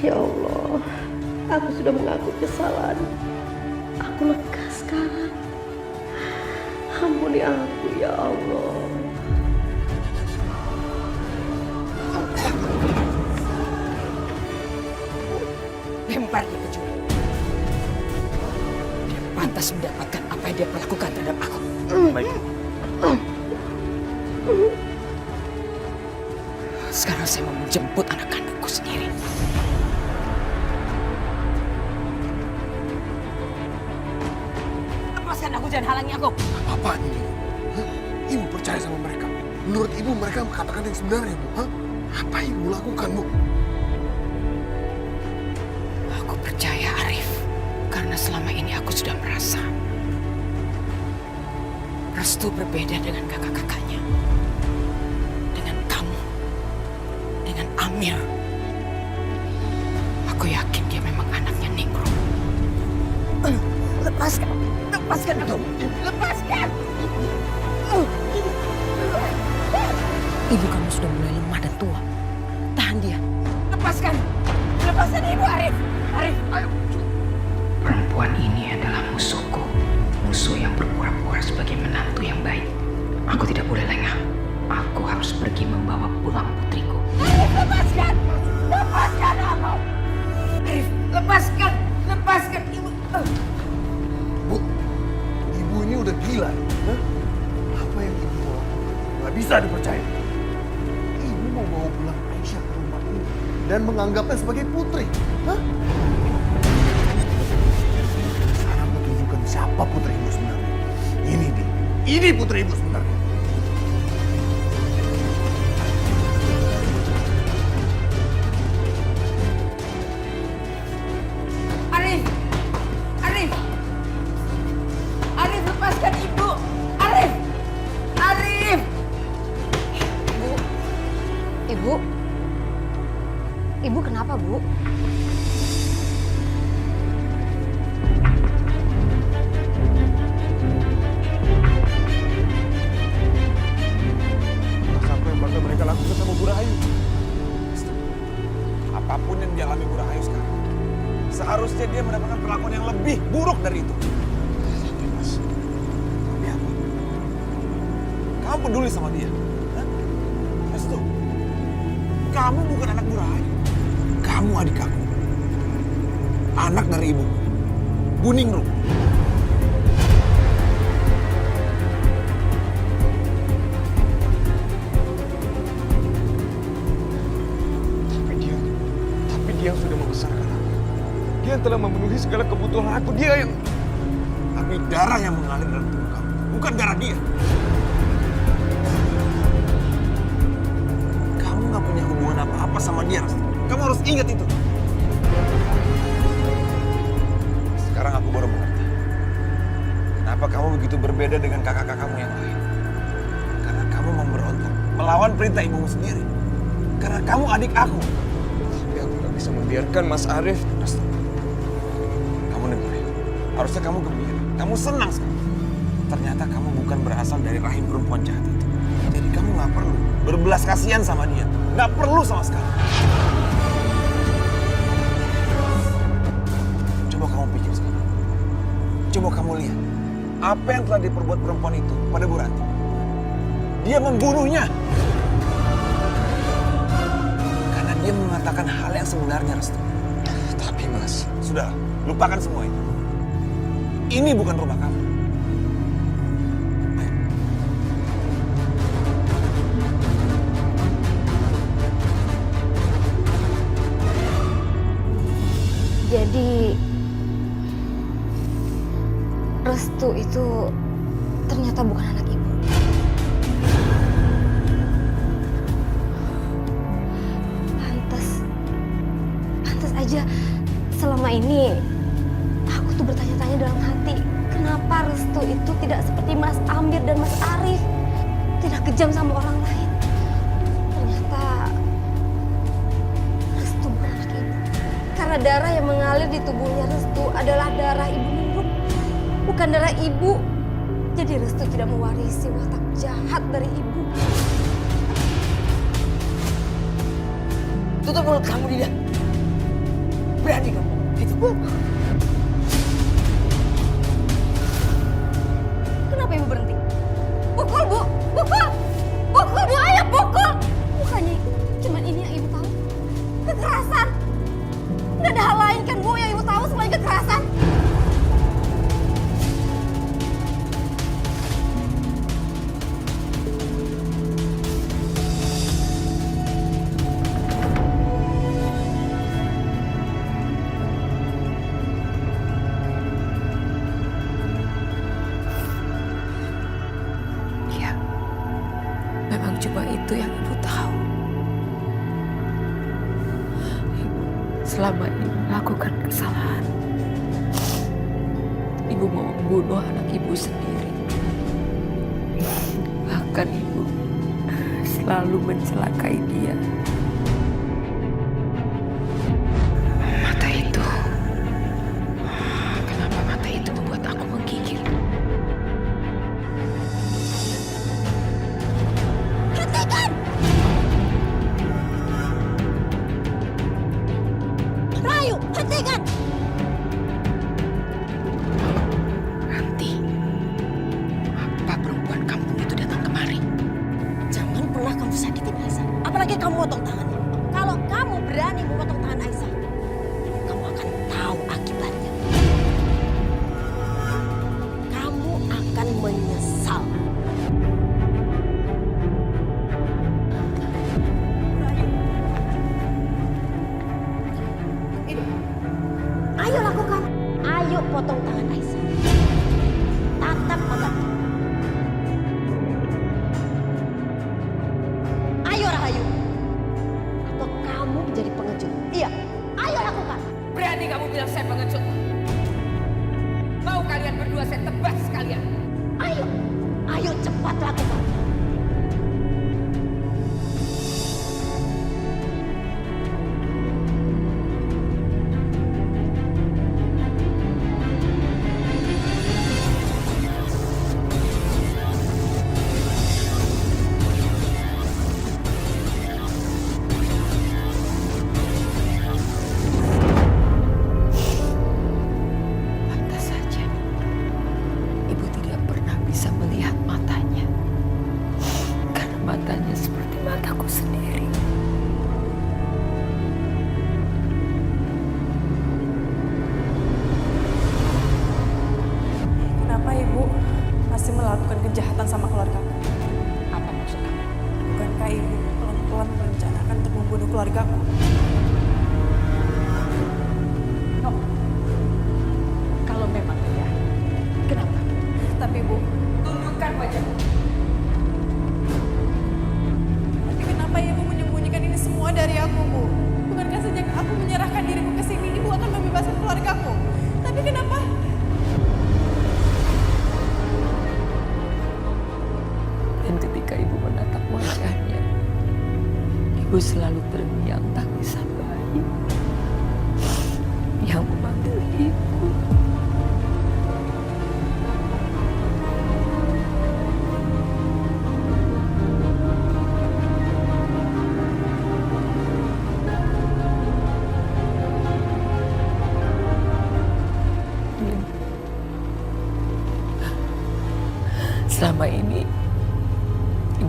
Ya Allah, aku sudah mengaku kesalahan. Aku lega sekarang. Ampuni aku ya Allah. Lempar dia ke jurang. Dia pantas mendapatkan apa yang dia perlakukan terhadap aku. Baik. Sekarang saya mau menjemput anak kandungku sendiri. Lepaskan aku, jangan halangi aku. Apa ini? Hah? Ibu percaya sama mereka. Menurut ibu mereka mengatakan yang sebenarnya, Bu. Hah? Apa yang ibu lakukan, Bu? Aku percaya Arif, karena selama ini aku sudah merasa Restu berbeda dengan kakak-kakaknya, dengan kamu, dengan Amir. Aku yakin dia memang anaknya Ningrum. Lepaskan, lepaskan aku, lepaskan. Ibu kamu sudah mulai lemah dan tua. Tahan dia, lepaskan, lepaskan ibu Arif. Arif, ayo. Perempuan ini adalah musuhku. Musuh yang berpura-pura sebagai menantu yang baik. Aku tidak boleh lengah. Aku harus pergi membawa pulang putriku. Arif, lepaskan! Lepaskan aku! Arif, lepaskan! Lepaskan ibu! Bu, ibu ini udah gila. Hah? Apa yang ibu mau? Gak bisa dipercaya. Ibu mau bawa pulang Aisyah ke rumah ini dan menganggapnya sebagai putri. Hah? Siapa putri ibu sebenarnya? Ini dia. Ini putri ibu sebenarnya. Arif! Arif! Arif, lepaskan ibu! Arif! Arif! Bu, ibu? Ibu kenapa, Bu? Lakukan sama Bu Rahayu. Apapun yang dialami Bu Rahayu sekarang, seharusnya dia mendapatkan perlakuan yang lebih buruk dari itu. Tapi Mas, tapi apa? Kamu peduli sama dia? Hah? Restu, kamu bukan anak Bu Rahayu. Kamu adik aku. Anak dari ibu, Bu Ningrum. Dia yang sudah membesarkan aku. Dia yang telah memenuhi segala kebutuhan aku. Dia yang... Tapi darah yang mengalir dalam tubuh kamu, bukan darah dia. Kamu gak punya hubungan apa-apa sama dia, Restu. Kamu harus ingat itu. Sekarang aku baru mengerti. Kenapa kamu begitu berbeda dengan kakak-kakakmu yang lain. Karena kamu memberontak melawan perintah ibumu sendiri. Karena kamu adik aku. Tapi aku gak bisa membiarkan Mas Arif. Restu, kamu dengar ya? Harusnya kamu gembira, kamu senang sekali. Ternyata kamu bukan berasal dari rahim perempuan jahat itu. Jadi kamu gak perlu berbelas kasihan sama dia. Gak perlu sama sekali. Coba kamu pikir sekarang. Coba kamu lihat. Apa yang telah diperbuat perempuan itu pada Bu Ranti. Dia membunuhnya. Karena dia mengatakan hal yang sebenarnya, Restu. Tapi Mas... Sudah, lupakan semua itu. Ini bukan rumah kamu. Jadi Restu itu ternyata bukan anak ibu. Pantas aja selama ini aku tuh bertanya-tanya dalam hati, kenapa Restu itu tidak seperti Mas Amir dan Mas Arif, tidak kejam sama orang lain. Ternyata Restu bukan anak ibu. Karena darah yang mengalir di tubuhnya Restu adalah darah ibu Nuruk, bukan darah ibu. Jadi Restu tidak mewarisi watak jahat dari ibu. Tutup mulut kamu, Dida. Berani kamu gitu, Bu. Kenapa ibu berhenti? Pukul, Bu! Pukul! Pukul, Bu! Ayo pukul! Bukannya cuma ini yang ibu tahu? Kekerasan! Nggak ada hal lain kan, Bu, yang ibu tahu selain kekerasan? Ya, memang cuma itu yang ibu tahu. Selama ini melakukan kesalahan. Ibu mau membunuh anak ibu sendiri. Bahkan ibu selalu mencelakai dia. Mata itu. Kenapa mata itu membuat aku menggigil? Hentikan! Rayu, hentikan! Ranti, apa perempuan kampung itu datang kemari? Jangan pernah kamu sakitin Aisyah. Apalagi kamu potong tangannya. Kalau kamu berani memotong tangan Aisyah, kamu akan tahu akibatnya. Kamu akan menyesal. Ayo lakukan. Ayo potong tangan Aisyah. Tatap matamu. Ayo Rahayu. Atau kamu menjadi pengecut. Iya, ayo lakukan. Berani kamu bilang saya pengecut? Mau kalian berdua saya tebas sekalian? Ayo, ayo cepat lakukan. Pantas saja ibu tidak pernah bisa melihat matanya.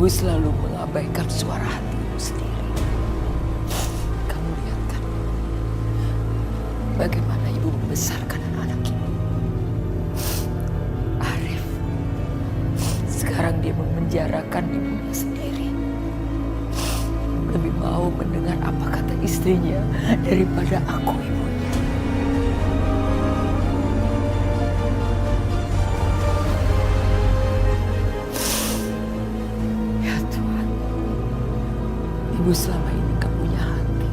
Ibu selalu mengabaikan suara hatimu sendiri. Kamu lihat kan bagaimana ibu membesarkan anak ibu. Arif sekarang dia memenjarakan ibunya sendiri. Lebih mau mendengar apa kata istrinya daripada aku ibunya. Ya Tuhan, ibu selama ini gak punya hati,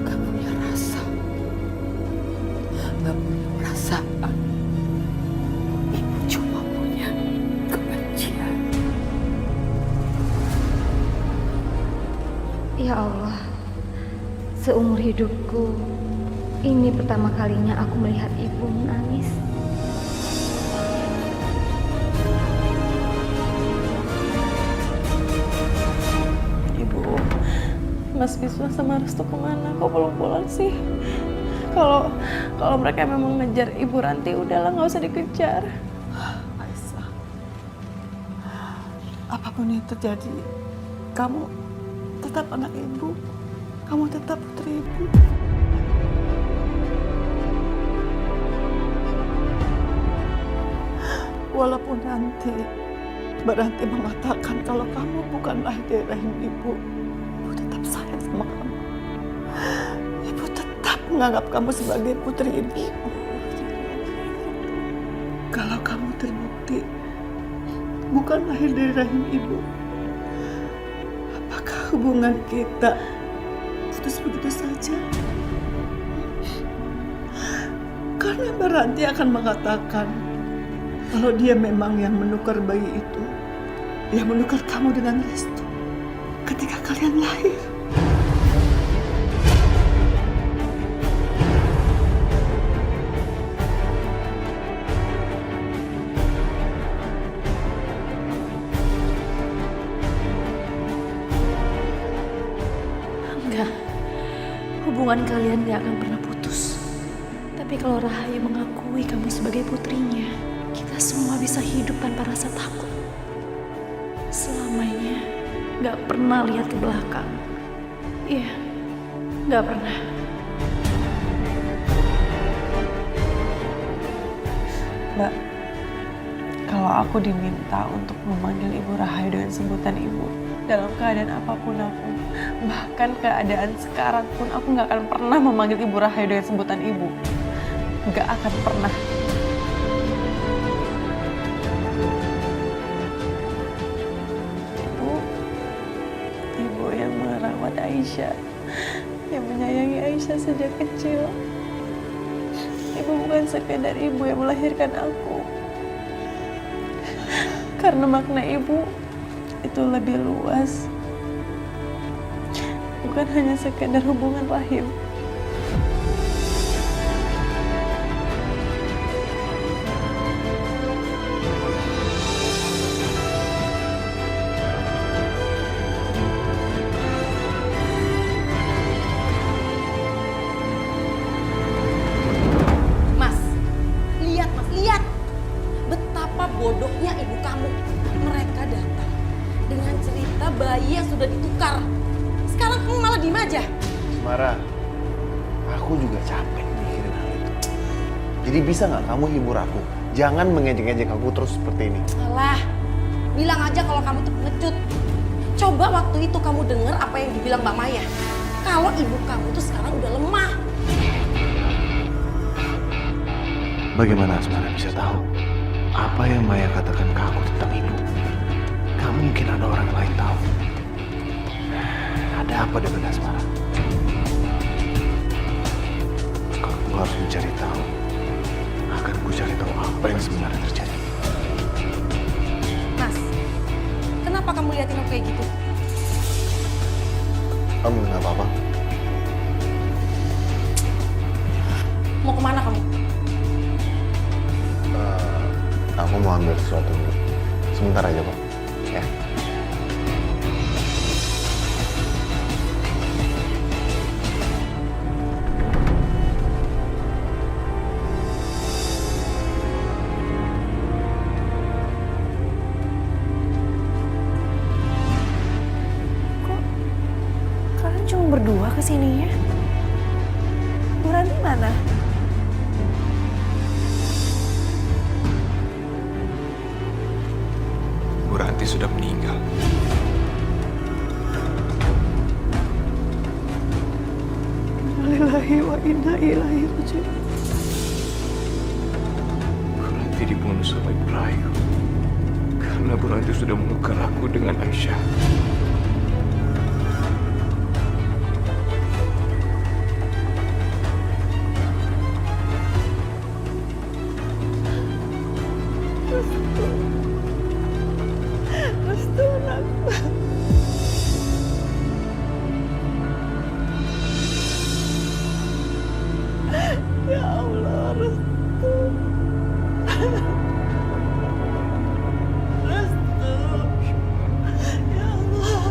gak punya rasa, gak punya perasaan. Ibu cuma punya kebencian. Ya Allah, seumur hidupku, ini pertama kalinya aku melihat ibu menangis. Ibu, Mas Bisma sama Restu kemana? Kok belum pulang sih? Kalau mereka memang ngejar Ibu Ranti, udahlah nggak usah dikejar. Aisyah, apapun yang terjadi, kamu tetap anak ibu. Kamu tetap putri ibu. Walaupun nanti Mbak Ranti mengatakan kalau kamu bukanlah dari rahim ibu, ibu tetap sayang sama kamu. Ibu tetap menganggap kamu sebagai putri ibu. Kalau kamu terbukti bukan lahir dari rahim ibu, apakah hubungan kita putus begitu saja? Karena Mbak Ranti akan mengatakan kalau dia memang yang menukar bayi itu, dia menukar kamu dengan Restu ketika kalian lahir. Enggak, hubungan kalian gak akan pernah putus. Tapi kalau Rahayu mengakui kamu sebagai putrinya, kita semua bisa hidup tanpa rasa takut. Selamanya gak pernah lihat ke belakang. Iya, gak pernah. Mbak, kalau aku diminta untuk memanggil Ibu Rahayu dengan sebutan Ibu, dalam keadaan apapun aku, bahkan keadaan sekarang pun aku gak akan pernah memanggil Ibu Rahayu dengan sebutan Ibu. Gak akan pernah. Ibu yang merawat Aisyah, yang menyayangi Aisyah sejak kecil. Ibu bukan sekedar ibu yang melahirkan aku. Karena makna ibu itu lebih luas. Bukan hanya sekedar hubungan rahim. Mas, lihat. Betapa bodohnya ibu kamu. Mereka datang dengan cerita bayi yang sudah ditukar. Sekarang kamu malah diem aja. Mara, aku juga capek mikirin hal itu. Jadi bisa nggak kamu hibur aku? Jangan mengejek-ngejek aku terus seperti ini. Alah, bilang aja kalau kamu tuh pengecut. Coba waktu itu kamu dengar apa yang dibilang Mbak Maya. Kalau ibu kamu tuh sekarang udah lemah. Bagaimana Asmara bisa tahu apa yang Maya katakan ke aku tentang ibu? Gak mungkin ada orang lain tahu. Ada apa dengan Asmara? Aku harus mencari tahu. Akan ku cari tahu apa yang sebenarnya terjadi. Mas, kenapa kamu liatin aku kayak gitu? Nggak apa-apa. Mau kemana kamu? Aku mau ambil sesuatu dulu. Sebentar aja kok. Ya. mana? Bu Ranti sudah meninggal. Innalillahi wa inna ilaihi raji'un. Bu Ranti dibunuh sama Ibu Rahayu. Karena Bu Ranti sudah menukar aku dengan Aisyah. Restu anakku. Ya Allah, Restu. Restu. Ya Allah.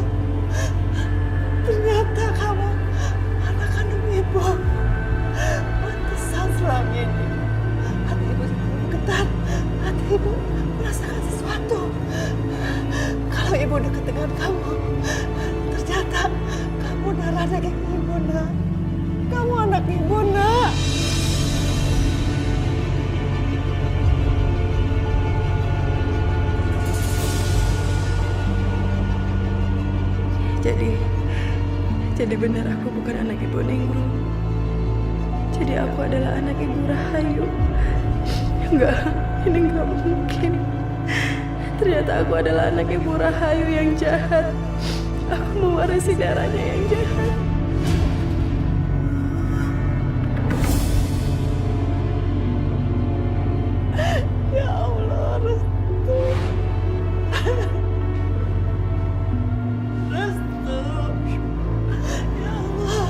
Ternyata kamu anak kandung ibu. Pantesan selama ini hati ibu getar. Hati ibu merasakan sesuatu. Kalau ibu dekat dengan kamu, ternyata kamu darah daging ibu, nak. Kamu anak ibu, nak. Jadi benar aku bukan anak ibu Ningrum. Jadi aku adalah anak ibu Rahayu. Enggak, ini enggak mungkin. Ternyata aku adalah anak ibu Rahayu yang jahat. Aku mewarisi darahnya yang jahat. Ya Allah, Restu. Restu. Ya Allah.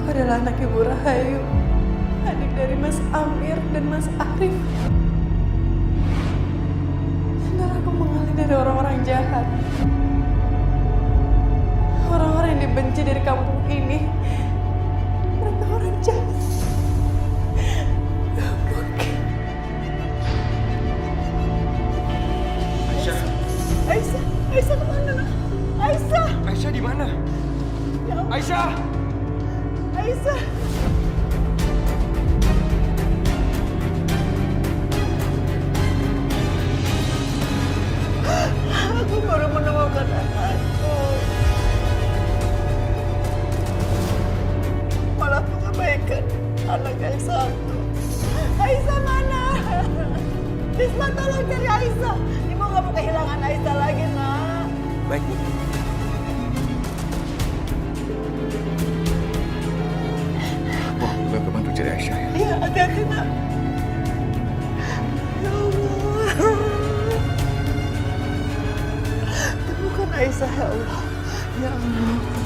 Aku adalah anak ibu Rahayu. Adik dari Mas Amir dan Mas Arif. Dan aku mengalir dari orang-orang jahat. Orang-orang yang dibenci dari kampung ini. Mereka orang jahat. Gak mungkin. Aisyah. Aisyah. Aisyah kemana, nak? Aisyah. Aisyah di mana? Ya Allah. Aisyah. Aisyah. Aku baru menemukan anakku. Malah mengabaikan anak yang satu. Aisyah mana? Bisma, tolong cari Aisyah. Ibu gak mau kehilangan Aisyah lagi, nak. Baik, Bu. Aku juga bantu cari Aisyah ya. Iya, hati-hati, nak. Ya Allah. Temukan Aisyah, ya Allah. Ya Allah.